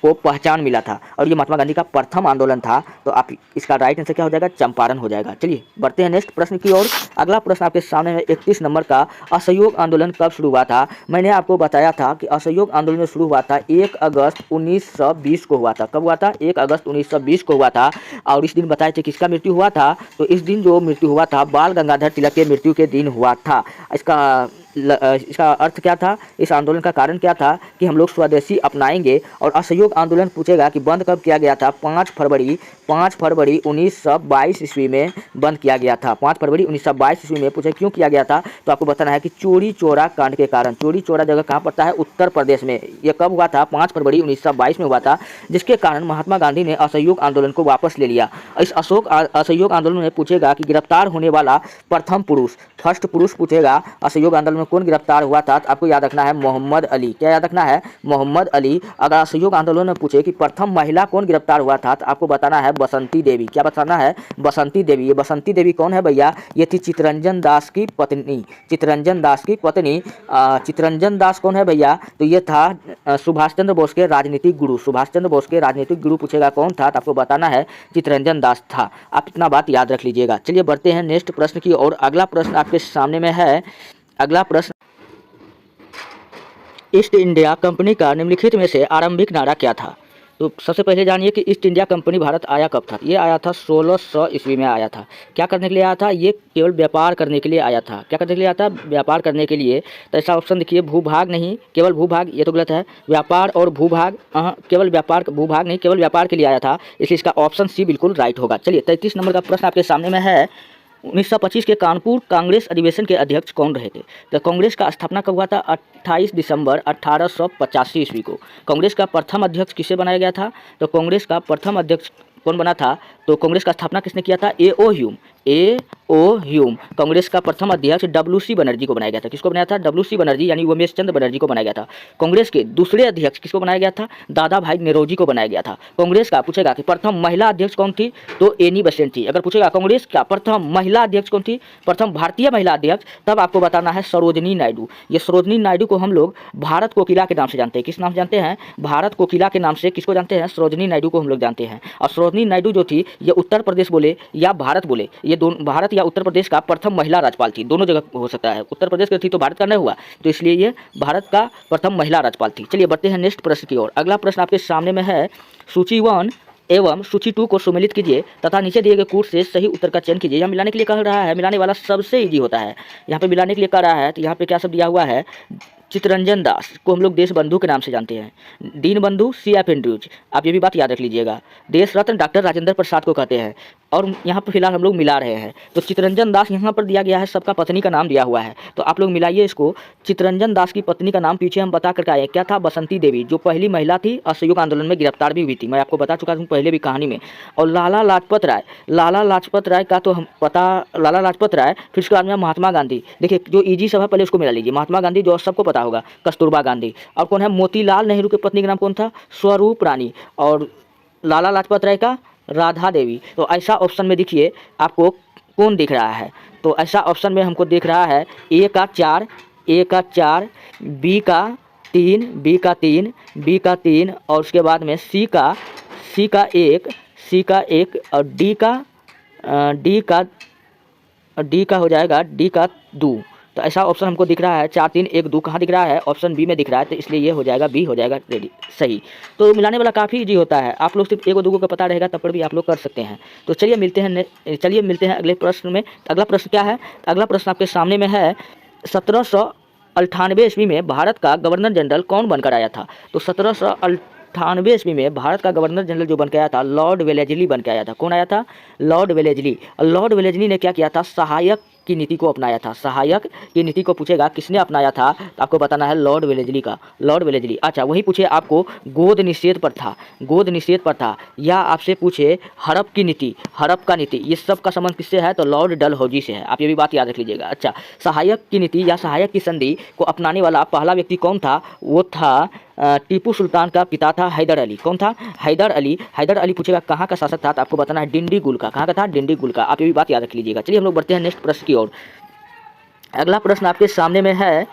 पहचान मिला था और ये महात्मा गांधी का प्रथम आंदोलन था। तो आप इसका राइट आंसर क्या हो जाएगा? चंपारण हो जाएगा। चलिए बढ़ते हैं नेक्स्ट प्रश्न की ओर। अगला प्रश्न आपके सामने है 31 नंबर का। असहयोग आंदोलन कब शुरू हुआ था? मैंने आपको बताया था कि असहयोग आंदोलन शुरू हुआ था 1 अगस्त 1920 को हुआ था। कब हुआ था? 1 अगस्त 1920 को हुआ था। और इस दिन बताए थे किसका मृत्यु हुआ था? तो इस दिन जो मृत्यु हुआ था बाल गंगाधर तिलक के मृत्यु के दिन हुआ था। इसका अर्थ क्या था? इस आंदोलन का कारण क्या था कि हम लोग स्वदेशी अपनाएंगे। और असहयोग आंदोलन पूछेगा कि बंद कब किया गया था? 5 फरवरी 1922 ईस्वी में बंद किया गया था। 5 फरवरी 1922 ईस्वी में। पूछे क्यों किया गया था तो आपको बताना है कि चोरी चोरा कांड के कारण। चोरी चोरा जगह कहाँ पड़ता है? उत्तर प्रदेश में। ये कब हुआ था? 5 फरवरी 1922 में हुआ था, जिसके कारण महात्मा गांधी ने असहयोग आंदोलन को वापस ले लिया। इस असहयोग आंदोलन में पूछेगा कि गिरफ्तार होने वाला प्रथम पुरुष, फर्स्ट पुरुष पूछेगा असहयोग आंदोलन में कौन गिरफ्तार हुआ था? तो आपको याद रखना है मोहम्मद अली। क्या याद रखना है? मोहम्मद अली। अगर असहयोग आंदोलन में पूछे कि प्रथम महिला कौन गिरफ्तार हुआ था तो आपको बताना है बसंती देवी। क्या बताना है? बसंती देवी। ये बसंती देवी कौन है भैया? ये थी चित्तरंजन दास की पत्नी। चित्तरंजन दास की पत्नी। चित्तरंजन दास कौन है भैया? तो ये था सुभाष चंद्र बोस के राजनीतिक गुरु। सुभाष चंद्र बोस के राजनीतिक गुरु पूछेगा कौन था तो आपको बताना है चित्तरंजन दास था। आप इतना बात याद रख लीजिएगा। चलिए बढ़ते हैं नेक्स्ट प्रश्न की ओर। अगला प्रश्न आपके सामने में है। अगला प्रश्न, ईस्ट इंडिया कंपनी का निम्नलिखित में से आरंभिक नारा क्या था? तो सबसे पहले जानिए कि ईस्ट इंडिया कंपनी भारत आया कब था। ये आया था 1600 ईस्वी में आया था। क्या करने के लिए आया था? ये केवल व्यापार करने के लिए आया था। क्या करने के लिए आया था? व्यापार करने के लिए। तो ऐसा ऑप्शन देखिए, भूभाग नहीं, केवल भूभाग, ये तो गलत है। व्यापार और भूभाग, केवल व्यापार, भूभाग नहीं, केवल व्यापार के लिए आया था। इसलिए इसका ऑप्शन सी बिल्कुल राइट होगा। चलिए 33 नंबर का प्रश्न आपके सामने में है। 1925 के कानपुर कांग्रेस अधिवेशन के अध्यक्ष कौन रहे थे? तो कांग्रेस का स्थापना कब हुआ था? 28 दिसंबर 1885 ईस्वी को। कांग्रेस का प्रथम अध्यक्ष किसे बनाया गया था? तो कांग्रेस का प्रथम अध्यक्ष कौन बना था? तो कांग्रेस का स्थापना किसने किया था? ए.ओ. ह्यूम। ए ओ ह्यूम। कांग्रेस का प्रथम अध्यक्ष WC बनर्जी को बनाया गया था। किसको बनाया था? WC बनर्जी यानी उमेश चंद्र बनर्जी को बनाया गया था। कांग्रेस के दूसरे अध्यक्ष किसको बनाया गया था? दादा भाई नौरोजी को बनाया गया था। कांग्रेस का पूछेगा कि प्रथम महिला अध्यक्ष कौन थी? तो एनी बेसेंट थी। अगर पूछेगा कांग्रेस का प्रथम महिला अध्यक्ष कौन थी, प्रथम भारतीय महिला अध्यक्ष, तब आपको बताना है सरोजनी नायडू। ये सरोजनी नायडू को हम लोग भारत कोकिला के नाम से जानते हैं। किस नाम से जानते हैं? भारत कोकिला के नाम से किसको जानते हैं? सरोजनी नायडू को हम लोग जानते हैं। और सरोजनी नायडू जो थी ये उत्तर प्रदेश बोले या भारत बोले, ये दोनों भारत या उत्तर प्रदेश का प्रथम महिला राज्यपाल थी। दोनों जगह हो सकता है, उत्तर प्रदेश की थी तो भारत का नहीं हुआ, तो इसलिए ये भारत का प्रथम महिला राज्यपाल थी। चलिए बढ़ते हैं नेक्स्ट प्रश्न की ओर। अगला प्रश्न आपके सामने में है, सूची 1 एवं सूची 2 को सम्मिलित कीजिए तथा नीचे दिए गए कोड से सही उत्तर का चयन कीजिए। यहाँ मिलाने के लिए कह रहा है, मिलाने वाला सबसे इजी होता है। यहाँ पे मिलाने के लिए कह रहा है तो यहाँ पे क्या सब दिया हुआ है? चित्तरंजन दास को हम लोग देश बंधु के नाम से जानते हैं। दीन बंधु CF एंड्रूज, आप ये भी बात याद रख लीजिएगा। देश रत्न डॉक्टर राजेंद्र प्रसाद को कहते हैं। और यहाँ पर फिलहाल हम लोग मिला रहे हैं, तो चित्तरंजन दास यहाँ पर दिया गया है, सबका पत्नी का नाम दिया हुआ है, तो आप लोग मिलाइए इसको। चित्तरंजन दास की पत्नी का नाम पीछे हम बता करके आए, क्या था? बसंती देवी, जो पहली महिला थी असहयोग आंदोलन में गिरफ्तार भी हुई थी। मैं आपको बता चुका हूँ पहले भी कहानी में। और लाला लाजपत राय, लाला लाजपत राय का तो हम पता, लाला लाजपत राय, फिर उसके बाद में महात्मा गांधी। देखिए जो ईजी सब है पहले उसको मिला लीजिए। महात्मा गांधी जो सबको पता होगा, कस्तूरबा गांधी। और कौन है? मोतीलाल नेहरू की पत्नी का नाम कौन था? स्वरूप रानी। और लाला लाजपत राय का राधा देवी। तो ऐसा ऑप्शन में देखिए आपको कौन दिख रहा है? तो ऐसा ऑप्शन में हमको दिख रहा है ए का 4, बी का 3, बी का 3 और उसके बाद में सी का 1 और डी का हो जाएगा डी का 2। तो ऐसा ऑप्शन हमको दिख रहा है 4 3 1 2 कहाँ दिख रहा है? ऑप्शन बी में दिख रहा है, तो इसलिए ये हो जाएगा बी, हो जाएगा रेडी सही। तो मिलाने वाला काफ़ी इजी होता है, आप लोग सिर्फ 1 और 2 का पता रहेगा तब पर भी आप लोग कर सकते हैं। तो चलिए मिलते हैं अगले प्रश्न में। अगला प्रश्न क्या है? अगला प्रश्न आपके सामने में है, 1798 ईस्वी में भारत का गवर्नर जनरल कौन बनकर आया था? तो 1798 ईस्वी में भारत का गवर्नर जनरल जो बन के आया था, लॉर्ड वेलेजली बन के आया था। कौन आया था? Lord Wellesley. और लॉर्ड वेलेजली ने क्या किया था? सहायक की नीति को अपनाया था। सहायक की नीति को पूछेगा किसने अपनाया था, तो आपको बताना है लॉर्ड वेलेजली का, लॉर्ड वेलेजली। अच्छा वही पूछे आपको गोद निषेध पर था, या आपसे पूछे हड़प की नीति, हड़प का नीति, ये सब का संबंध किससे है? तो लॉर्ड डलहौजी से है। आप ये भी बात याद रख लीजिएगा। अच्छा सहायक की नीति या सहायक की संधि को अपनाने वाला पहला व्यक्ति कौन था? वो था टीपू सुल्तान का पिता था हैदर अली। कौन था? हैदर अली। हैदर अली पूछेगा कहाँ का शासक था, तो आपको बताना है डिंडीगुल का। कहाँ का था? डिंडीगुल का। आप ये भी बात याद रख लीजिएगा। चलिए हम लोग बढ़ते हैं नेक्स्ट प्रश्न की ओर। अगला प्रश्न आपके सामने में है,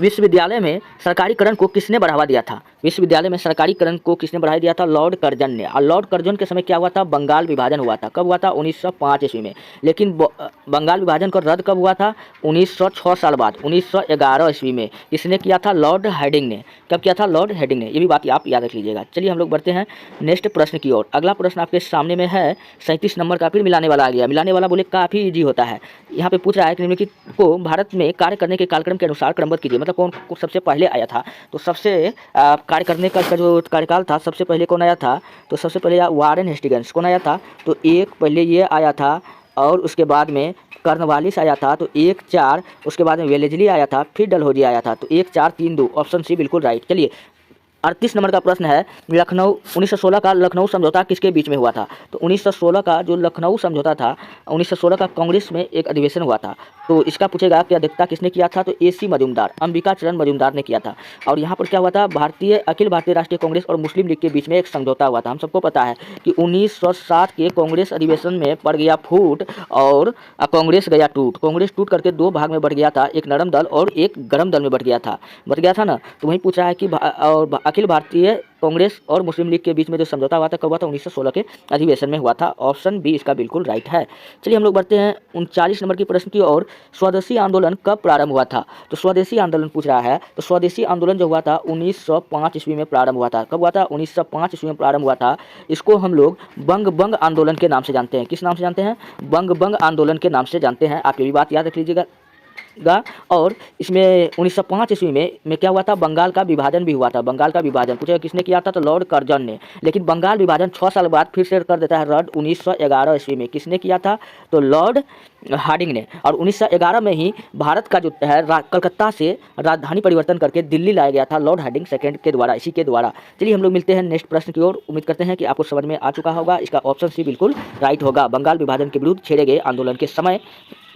विश्वविद्यालय में सरकारीकरण को किसने बढ़ावा दिया था? विश्वविद्यालय में सरकारीकरण को किसने बढ़ावा दिया था? लॉर्ड कर्जन ने। और लॉर्ड कर्जन के समय क्या हुआ था? बंगाल विभाजन हुआ था। कब हुआ था? 1905 ईस्वी में। लेकिन बंगाल विभाजन को रद्द कब हुआ था? 1906 साल बाद, 1911 ईस्वी में। किसने किया था? लॉर्ड हेडिंग ने। कब किया था? लॉर्ड हेडिंग ने। ये भी बात आप याद रख लीजिएगा। चलिए हम लोग बढ़ते हैं नेक्स्ट प्रश्न की ओर। अगला प्रश्न आपके सामने में है 37 नंबर का, फिर मिलाने वाला आ गया। मिलाने वाला बोले काफ़ी ईजी होता है। यहाँ पे पूछ रहा है कि निम्नलिखित को भारत में कार्य करने के कालक्रम के अनुसार क्रमबद्ध कीजिए। मतलब कौन सबसे पहले आया था? तो सबसे कार्य करने का जो कार्यकाल था, सबसे पहले कौन आया था? तो सबसे पहले वारेन हेस्टिंग्स। कौन आया था? तो एक पहले ये आया था और उसके बाद में कर्नवालिस आया था, तो 1 4, उसके बाद में वेलेजली आया था, फिर डलहौजी आया था, तो 1 4 3 2, ऑप्शन सी बिल्कुल राइट। चलिए 38 नंबर का प्रश्न है, लखनऊ 1916 का लखनऊ समझौता किसके बीच में हुआ था? तो 1916 का जो लखनऊ समझौता था, 1916 का कांग्रेस में एक अधिवेशन हुआ था। तो इसका पूछेगा कि अध्यक्षता किसने किया था? तो AC मजूमदार, अंबिका चरण मजूमदार ने किया था। और यहाँ पर क्या हुआ था? अखिल भारतीय राष्ट्रीय कांग्रेस और मुस्लिम लीग के बीच में एक समझौता हुआ था। हम सबको पता है कि 1907 के कांग्रेस अधिवेशन में पड़ गया फूट और कांग्रेस गया टूट। कांग्रेस टूट करके 2 भाग में बढ़ गया था, एक नरम दल और एक गर्म दल में बढ़ गया था ना। तो वही पूछ रहा है कि अखिल भारतीय कांग्रेस और मुस्लिम लीग के बीच में जो समझौता हुआ था कब हुआ था? 1916 के अधिवेशन में हुआ था। ऑप्शन बी इसका बिल्कुल राइट है। चलिए हम लोग बढ़ते हैं 39 नंबर की प्रश्न की ओर। स्वदेशी आंदोलन कब प्रारंभ हुआ था? तो स्वदेशी आंदोलन पूछ रहा है। तो स्वदेशी आंदोलन जो हुआ था 1905 ईस्वी में प्रारंभ हुआ था। कब हुआ था? 1905 ईस्वी में प्रारंभ हुआ था। इसको हम लोग बंग आंदोलन के नाम से जानते हैं। किस नाम से जानते हैं? बंग आंदोलन के नाम से जानते हैं। आप ये भी बात याद रख लीजिएगा। गा। और इसमें 1905 ईस्वी में क्या हुआ था, बंगाल का विभाजन भी हुआ था। बंगाल का विभाजन पूछेगा किसने किया था, तो लॉर्ड कर्जन ने। लेकिन बंगाल विभाजन 6 साल बाद फिर से कर देता है रद्द 1911 ईस्वी में। किसने किया था, तो लॉर्ड हार्डिंग ने। और 1911 में ही भारत का जो है कलकत्ता से राजधानी परिवर्तन करके दिल्ली लाया गया था लॉर्ड हार्डिंग सेकंड के द्वारा, इसी के द्वारा। चलिए हम लोग मिलते हैं नेक्स्ट प्रश्न की ओर। उम्मीद करते हैं कि आपको समझ में आ चुका होगा। इसका ऑप्शन सी बिल्कुल राइट होगा, बंगाल विभाजन के विरुद्ध छेड़े गए आंदोलन के समय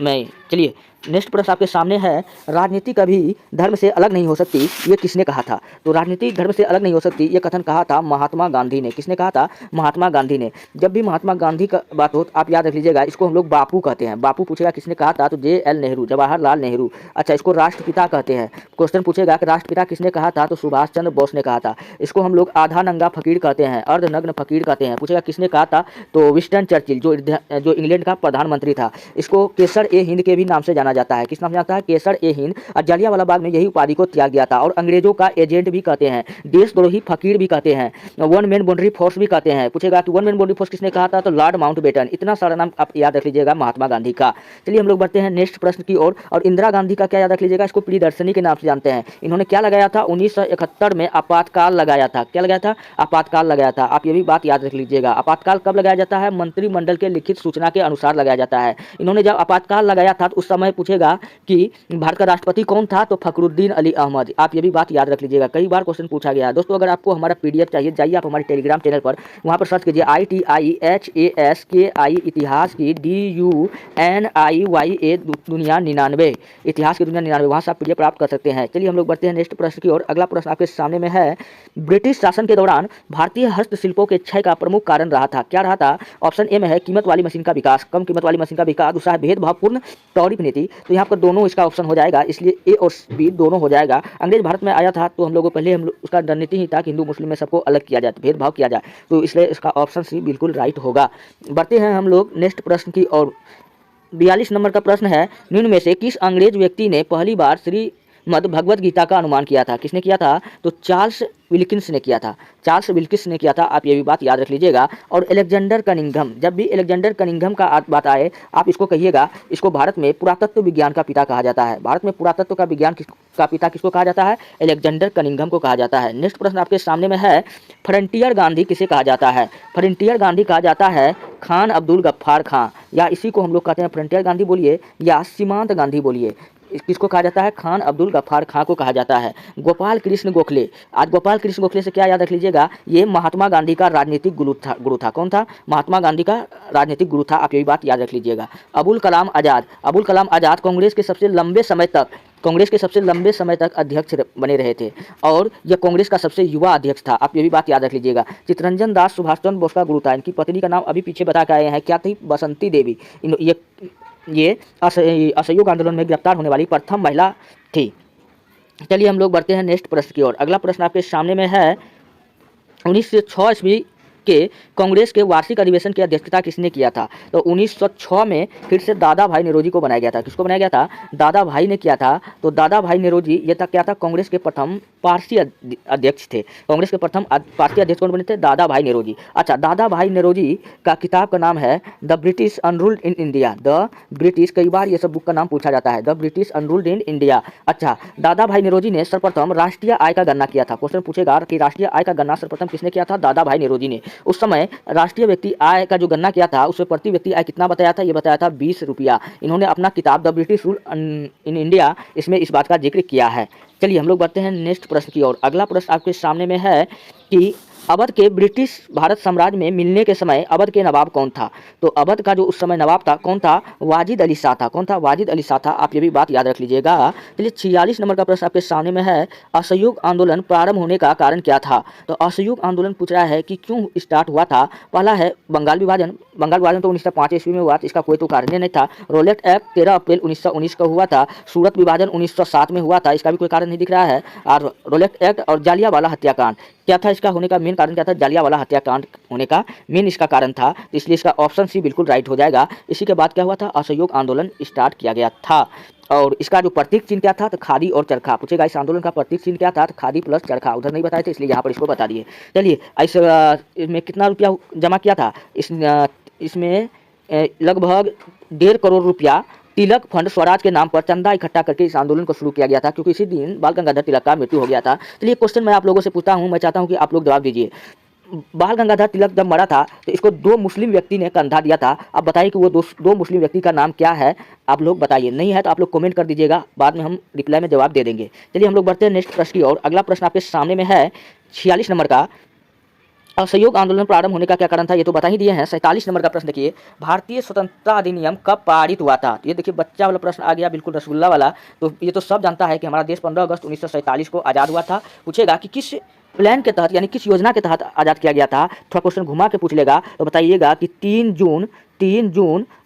में। चलिए नेक्स्ट प्रश्न आपके सामने है, राजनीति कभी धर्म से अलग नहीं हो सकती, ये किसने कहा था। तो राजनीति धर्म से अलग नहीं हो सकती, ये कथन कहा था महात्मा गांधी ने। किसने कहा था, महात्मा गांधी ने। जब भी महात्मा गांधी का बात हो तो आप याद रख लीजिएगा, इसको हम लोग बापू कहते हैं। बापू पूछेगा किसने कहा था, तो JL नेहरू, जवाहरलाल नेहरू। अच्छा, इसको राष्ट्रपिता कहते हैं। क्वेश्चन पूछेगा कि राष्ट्रपिता किसने कहा था, तो सुभाष चंद्र बोस ने कहा था। इसको हम लोग आधा नंगा फकीर कहते हैं, अर्धनग्न फकीर कहते हैं। पूछेगा किसने कहा था, तो विंस्टन चर्चिल, जो इंग्लैंड का प्रधानमंत्री था। इसको केसर ए हिंद के भी नाम से जाना जाता है। किस नाम से जाता है, केसर ए हिंद। और जलियांवाला बाग में यही उपाधि को त्याग दिया था। और अंग्रेजों का एजेंट भी कहते हैं, देशद्रोही फकीर भी कहते हैं, वन मैन बाउंड्री फोर्स भी कहते हैं। पूछेगा कि वन मैन बाउंड्री फोर्स किसने कहा था, तो लॉर्ड माउंटबेटन। इतना सारा नाम आप याद रख लीजिएगा महात्मा गांधी का। चलिए हम लोग बढ़ते हैं नेक्स्ट प्रश्न की ओर। और इंदिरा गांधी का क्या याद रख लीजिएगा, इसको प्रियदर्शनी के नाम से जानते हैं। इन्होंने क्या लगाया था, 1971 में आपातकाल लगाया था। क्या लगाया था, आपातकाल लगाया था। आप ये भी बात याद रख लीजिएगा। आपातकाल कब लगाया जाता है, मंत्रिमंडल के लिखित सूचना के अनुसार लगाया जाता है। इन्होंने जब आपातकाल लगाया था तो उस समय पूछेगा कि भारत का राष्ट्रपति कौन था, तो फखरुद्दीन अली अहमद। आप ये भी बात याद रख लीजिएगा, कई बार क्वेश्चन पूछा गया है। दोस्तों अगर आपको हमारा PDF चाहिए, जाइए आप हमारे टेलीग्राम चैनल पर, वहाँ पर सर्च कीजिए ITIHASKI इतिहास की DUNIYA दुनिया 99, इतिहास की दुनिया 99, वहाँ से आप PDF प्राप्त कर सकते हैं। चलिए हम लोग बढ़ते हैं नेक्स्ट प्रश्न की ओर। अगला प्रश्न आपके सामने में है, ब्रिटिश शासन के दौरान भारतीय हस्तशिल्पों के क्षय का प्रमुख कारण रहा था। क्या रहा था, ऑप्शन ए में है कीमत वाली मशीन का विकास, कम कीमत वाली मशीन का विकास। दूसरा है भेदभावपूर्ण टॉरिफ नीति। तो यहाँ पर दोनों इसका ऑप्शन हो जाएगा, इसलिए ए और बी दोनों हो जाएगा। अंग्रेज भारत में आया था तो हम लोगों को पहले उसका रणनीति ही था कि हिंदू मुस्लिम में सबको अलग किया जाए, भेदभाव किया जाए, तो इसलिए इसका ऑप्शन सी बिल्कुल राइट होगा। बढ़ते हैं हम लोग नेक्स्ट प्रश्न की और 42 नंबर का प्रश्न है, निम्न में से किस अंग्रेज व्यक्ति ने पहली बार श्रीमद् भगवद गीता का अनुमान किया था। किसने किया था, तो चार्ल्स विल्किंस ने किया था। चार्ल्स विल्किंस ने किया था, आप ये भी बात याद रख लीजिएगा। और अलेक्जेंडर कनिंघम, जब भी अलेक्जेंडर कनिंघम का बात आए आप इसको कहिएगा, इसको भारत में पुरातत्व विज्ञान का पिता कहा जाता है। भारत में पुरातत्व का विज्ञान का पिता किसको कहा जाता है, अलेक्जेंडर कनिंघम को कहा जाता है। नेक्स्ट प्रश्न आपके सामने में है, फ्रंटियर गांधी किसे कहा जाता है। फ्रंटियर गांधी कहा जाता है खान अब्दुल गफ्फार खां, या इसी को हम लोग कहते हैं फ्रंटियर गांधी बोलिए या सीमांत गांधी बोलिए। किसको कहा जाता है, खान अब्दुल गफ्फार खां को कहा जाता है। गोपाल कृष्ण गोखले, आज गोपाल कृष्ण गोखले से क्या याद रख लीजिएगा, ये महात्मा गांधी का राजनीतिक गुरु था। कौन था, महात्मा गांधी का राजनीतिक गुरु था। आप ये बात याद रख लीजिएगा। अबुल कलाम आज़ाद, अबुल कलाम आज़ाद कांग्रेस के सबसे लंबे समय तक अध्यक्ष बने रहे थे और यह कांग्रेस का सबसे युवा अध्यक्ष था। आप ये भी बात याद रख लीजिएगा। चित्तरंजन दास सुभाष चंद्र बोस का गुरु था। इनकी पत्नी का नाम अभी पीछे बता के आए हैं, क्या थी, बसंती देवी। ये असहयोग आंदोलन में गिरफ्तार होने वाली प्रथम महिला थी। चलिए हम लोग बढ़ते हैं नेक्स्ट प्रश्न की ओर। अगला प्रश्न आपके सामने में है, 1906 ईस्वी के कांग्रेस के वार्षिक अधिवेशन की अध्यक्षता किसने किया था। तो 1906 में फिर से दादा भाई नेरोजी को बनाया गया था। किसको बनाया गया था, दादा भाई ने किया था। तो दादा भाई नेरोजी ये था क्या था, कांग्रेस के प्रथम पारसी अध्यक्ष थे। कांग्रेस के प्रथम पारसी अध्यक्ष कौन बने थे, दादा भाई नेरोजी। अच्छा, दादा भाई नेरोजी का किताब का नाम है the British unruled in India. The British, कई बार ये सब बुक का नाम पूछा जाता है, the British unruled in India. अच्छा, दादा भाई नेरोजी ने सर्वप्रथम राष्ट्रीय आय का गणना किया था। क्वेश्चन पूछेगा कि राष्ट्रीय आय का गणना सर्वप्रथम किसने किया था, दादा भाई नेरोजी ने। उस समय राष्ट्रीय व्यक्ति आय का जो गणना किया था उसमें प्रति व्यक्ति आय कितना बताया था, ये बताया था 20 रुपया। इन्होंने अपना किताब the British rule in India, इसमें इस बात का जिक्र किया है। चलिए हम लोग बढ़ते हैं नेक्स्ट प्रश्न की ओर। अगला प्रश्न आपके सामने में है कि अवध के ब्रिटिश भारत साम्राज्य में मिलने के समय अवध के नवाब कौन था। तो अवध का जो उस समय नवाब था कौन था, वाजिद अली शाह था। कौन था, वाजिद अली शाह था। आप ये भी बात याद रख लीजिएगा। चलिए 46 नंबर का प्रश्न आपके सामने में है, असहयोग आंदोलन प्रारंभ होने का कारण क्या था। तो असहयोग आंदोलन पूछ रहा है कि क्यों स्टार्ट हुआ था। पहला है बंगाल विभाजन। बंगाल विभाजन तो 1905 ईस्वी में हुआ था, इसका कोई तो कारण नहीं था। रोलेट एक्ट 13 अप्रैल 1919 का हुआ था। सूरत विभाजन 1907 में हुआ था, इसका भी कोई कारण नहीं दिख रहा है। और रोलेट एक्ट और जालियांवाला हत्याकांड क्या था, इसका होने का मेन कारण क्या था, जालियांवाला हत्याकांड होने का मेन इसका कारण था। तो इसलिए इसका ऑप्शन सी बिल्कुल राइट हो जाएगा। इसी के बाद क्या हुआ था, असहयोग आंदोलन स्टार्ट किया गया था। और इसका जो प्रतीक चिन्ह क्या था, तो खादी और चरखा। पूछेगा इस आंदोलन का प्रतीक चिन्ह क्या था, तो खादी प्लस चरखा। उधर नहीं बताए थे इसलिए यहाँ पर इसको बता दिए। चलिए इसमें कितना रुपया जमा किया था, इसमें लगभग 1.5 करोड़ रुपया तिलक फंड स्वराज के नाम पर चंदा इकट्ठा करके इस आंदोलन को शुरू किया गया था, क्योंकि इसी दिन बाल गंगाधर तिलक का मृत्यु हो गया था। चलिए क्वेश्चन मैं आप लोगों से पूछता हूँ, मैं चाहता हूँ कि आप लोग जवाब दीजिए। बाल गंगाधर तिलक जब मरा था तो इसको दो मुस्लिम व्यक्ति ने कंधा दिया था। अब बताइए कि वो दो मुस्लिम व्यक्ति का नाम क्या है, आप लोग बताइए। नहीं है तो आप लोग कमेंट कर दीजिएगा, बाद में हम रिप्लाई में जवाब दे देंगे। चलिए हम लोग बढ़ते हैं नेक्स्ट प्रश्न की ओर। अगला प्रश्न आपके सामने में है 46 नंबर का। असहयोग आंदोलन प्रारंभ होने का क्या कारण था, ये तो बता ही दिए हैं। 47 नंबर का प्रश्न देखिए, भारतीय स्वतंत्रता अधिनियम कब पारित हुआ था। ये देखिए बच्चा वाला प्रश्न आ गया, बिल्कुल रसगुल्ला वाला। तो ये तो सब जानता है कि हमारा देश 15 अगस्त 1947 को आज़ाद हुआ था। पूछेगा कि किस प्लान के तहत यानी किस योजना के तहत आज़ाद किया गया था, थोड़ा क्वेश्चन घुमा के पूछ लेगा तो बताइएगा कि 3 जून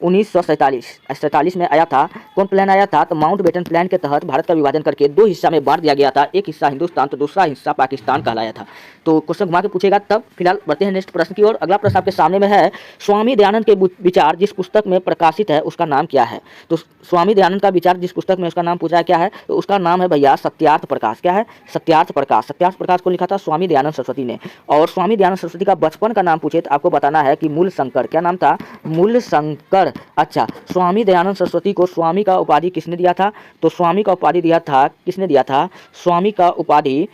1947 में आया था। कौन प्लान आया था, तो माउंटबेटन प्लान के तहत भारत का विभाजन करके 2 हिस्सा में बांट दिया गया था। एक हिस्सा हिंदुस्तान तो दूसरा हिस्सा पाकिस्तान कहलाया था। तो क्वेश्चन घुमा के पूछेगा। तब फिलहाल बढ़ते हैं नेक्स्ट प्रश्न की ओर। अगला प्रश्न आपके सामने में है, स्वामी दयानंद के विचार जिस पुस्तक में प्रकाशित है उसका नाम क्या है। तो स्वामी दयानंद का विचार जिस पुस्तक में उसका नाम पूछा है क्या है, तो उसका नाम है भैया सत्यार्थ प्रकाश। क्या है, सत्यार्थ प्रकाश। सत्यार्थ प्रकाश को लिखा था स्वामी दयानंद सरस्वती ने। और स्वामी दयानंद सरस्वती का बचपन का नाम पूछे तो आपको बताना है कि मूल शंकर। क्या नाम था, मूल शंकर। अच्छा, स्वामी दयानंद सरस्वती को स्वामी का उपाधि किसने दिया था, तो स्वामी का उपाधि दिया था, किसने दिया था स्वामी का उपाधि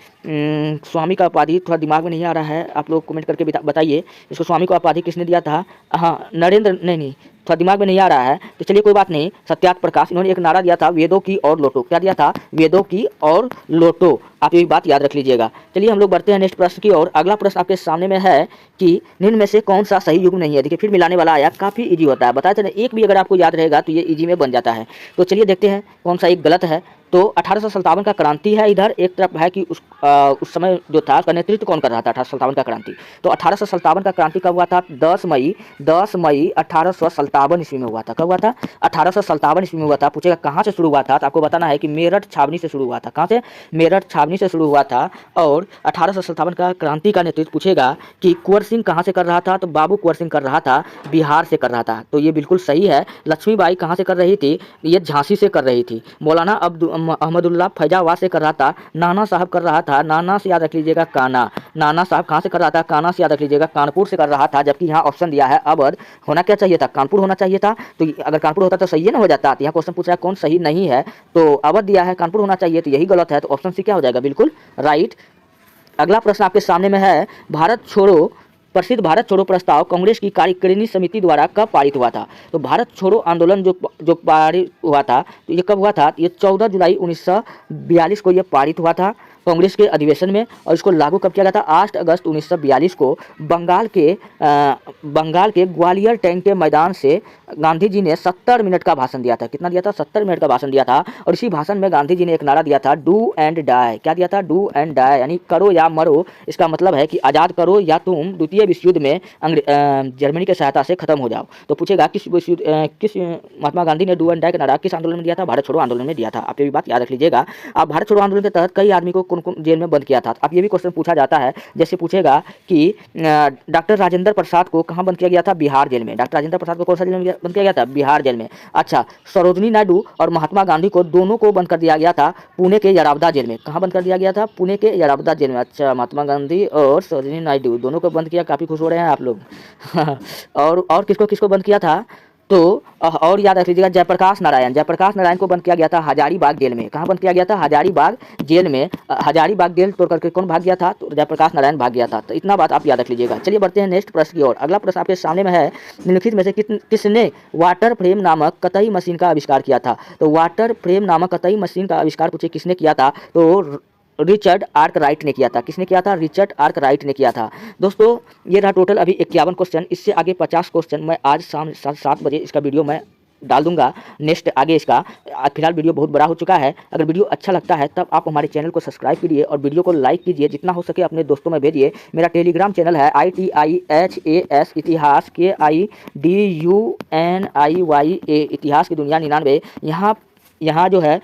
थोड़ा दिमाग में नहीं आ रहा है, आप लोग कमेंट करके बताइए इसको स्वामी का उपाधि किसने दिया था। हाँ, नरेंद्र, नहीं थोड़ा दिमाग में नहीं आ रहा है, तो चलिए कोई बात नहीं। सत्यार्थ प्रकाश, इन्होंने एक नारा दिया था, वेदों की और लोटो। क्या दिया था, वेदों की और लोटो। आप ये बात याद रख लीजिएगा। चलिए हम लोग बढ़ते हैं नेक्स्ट प्रश्न की ओर। अगला प्रश्न आपके सामने में है कि निम्न में से कौन सा सही युग्म नहीं है। देखिए फिर मिलाने वाला आया, काफ़ी इजी होता है, बताया चले एक भी अगर आपको याद रहेगा तो ये इजी में बन जाता है। तो चलिए देखते हैं कौन सा एक गलत है। तो 1857 का क्रांति है, इधर एक तरफ है कि उस समय जो था उसका नेतृत्व कौन कर रहा था 1857 का क्रांति। तो 1857 का क्रांति कब हुआ था, 10 मई 1857 ईस्वी में हुआ था। कब हुआ था, 1857 ईस्वी में हुआ था। पूछेगा कहाँ से शुरू हुआ था, तो आपको बताना है कि मेरठ छावनी से शुरू हुआ था। कहाँ से, मेरठ छावनी से शुरू हुआ था। और 1857 का क्रांति का नेतृत्व पूछेगा कि कुंवर सिंह कहाँ से कर रहा था, तो बाबू कुंवर सिंह कर रहा था, बिहार से कर रहा था। तो ये बिल्कुल सही है। लक्ष्मीबाई कहाँ से कर रही थी, ये झांसी से कर रही थी। मौलाना अहमदुल्ला फैजाबाद से कर रहा था। नाना साहब कर रहा था, नाना से याद रख लीजिएगा काना। नाना साहब कहाँ से कर रहा था, काना से याद रख लीजिएगा कानपुर से कर रहा था। जबकि यहाँ ऑप्शन दिया है अवध, होना क्या चाहिए था, कानपुर होना चाहिए था। तो अगर कानपुर होता तो सही है ना, हो जाता। यहाँ क्वेश्चन पूछ रहा है कौन सही नहीं है, तो अवध दिया है, कानपुर होना चाहिए, तो यही गलत है। तो ऑप्शन सी क्या हो जाएगा, बिल्कुल राइट। अगला प्रश्न आपके सामने में है, प्रसिद्ध भारत छोड़ो प्रस्ताव कांग्रेस की कार्यकारिणी समिति द्वारा कब पारित हुआ था। तो भारत छोड़ो आंदोलन जो पारित हुआ था, तो ये कब हुआ था, ये 14 जुलाई 1942 को ये पारित हुआ था कांग्रेस के अधिवेशन में। और इसको लागू कब किया गया था, 8 अगस्त 1942 को बंगाल के ग्वालियर टैंक के मैदान से गांधी जी ने 70 मिनट का भाषण दिया था। कितना दिया था, 70 मिनट का भाषण दिया था। और इसी भाषण में गांधी जी ने एक नारा दिया था, डू एंड डाई। क्या दिया था, डू एंड डाई, यानी करो या मरो। इसका मतलब है कि आज़ाद करो या तुम द्वितीय विश्व युद्ध में जर्मनी की सहायता से खत्म हो जाओ। तो पूछेगा किस महात्मा गांधी ने डू एंड डाई का नारा किस आंदोलन में दिया था, भारत छोड़ो आंदोलन में दिया था। आप ये भी बात याद रख लीजिएगा। अब भारत छोड़ो आंदोलन के तहत कई आदमी को कौन जेल में बंद किया था। अब ये भी क्वेश्चन पूछा जाता है, जैसे पूछेगा कि डॉक्टर राजेंद्र प्रसाद को कहाँ बंद किया गया था, बिहार जेल में। डॉक्टर राजेंद्र प्रसाद को कौन सा जेल में बंद किया गया था, बिहार जेल में। अच्छा, सरोजनी नायडू और महात्मा गांधी को दोनों को बंद कर दिया गया था पुणे के यरावदा जेल में। कहाँ बंद कर दिया गया था, पुणे के यरावदा जेल में। अच्छा, महात्मा गांधी और सरोजनी नायडू दोनों को बंद किया, काफ़ी खुश हो रहे हैं आप लोग। और किसको किसको बंद किया था, तो और याद रख लीजिएगा, जयप्रकाश नारायण को बंद किया गया था हजारीबाग जेल में। कहाँ बंद किया गया था, हजारीबाग जेल में। हजारीबाग जेल तोड़ करके कौन भाग गया था, तो जयप्रकाश नारायण भाग गया था। तो इतना बात आप याद रख लीजिएगा। चलिए बढ़ते हैं नेक्स्ट प्रश्न की ओर। अगला प्रश्न आपके सामने में है, निम्नलिखित में से किसने वाटर फ्रेम नामक कतई मशीन का आविष्कार किया था। तो वाटर फ्रेम नामक कतई मशीन का आविष्कार पूछे किसने किया था, तो रिचर्ड आर्कराइट ने किया था। किसने किया था, रिचर्ड आर्कराइट ने किया था। दोस्तों ये रहा टोटल अभी 51 क्वेश्चन। इससे आगे 50 क्वेश्चन मैं आज शाम 7 बजे इसका वीडियो मैं डाल दूंगा नेक्स्ट आगे इसका। फिलहाल वीडियो बहुत बड़ा हो चुका है। अगर वीडियो अच्छा लगता है तब आप हमारे चैनल को सब्सक्राइब कीजिए और वीडियो को लाइक कीजिए, जितना हो सके अपने दोस्तों में भेजिए। मेरा टेलीग्राम चैनल है ITIHAS इतिहास KIDUNIYA इतिहास की दुनिया 99। यहाँ जो है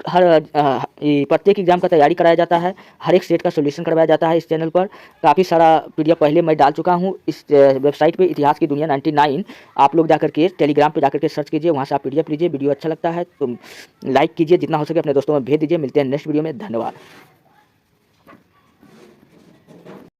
हर प्रत्येक एग्जाम का तैयारी कराया जाता है, हर एक सेट का सोल्यूशन करवाया जाता है। इस चैनल पर काफ़ी सारा PDF पहले मैं डाल चुका हूँ इस वेबसाइट पे, इतिहास की दुनिया 99। आप लोग जाकर के टेलीग्राम पे जाकर के सर्च कीजिए, वहाँ से आप PDF लीजिए। वीडियो अच्छा लगता है तो लाइक कीजिए, जितना हो सके अपने दोस्तों में भेज दीजिए। मिलते हैं नेक्स्ट वीडियो में, धन्यवाद।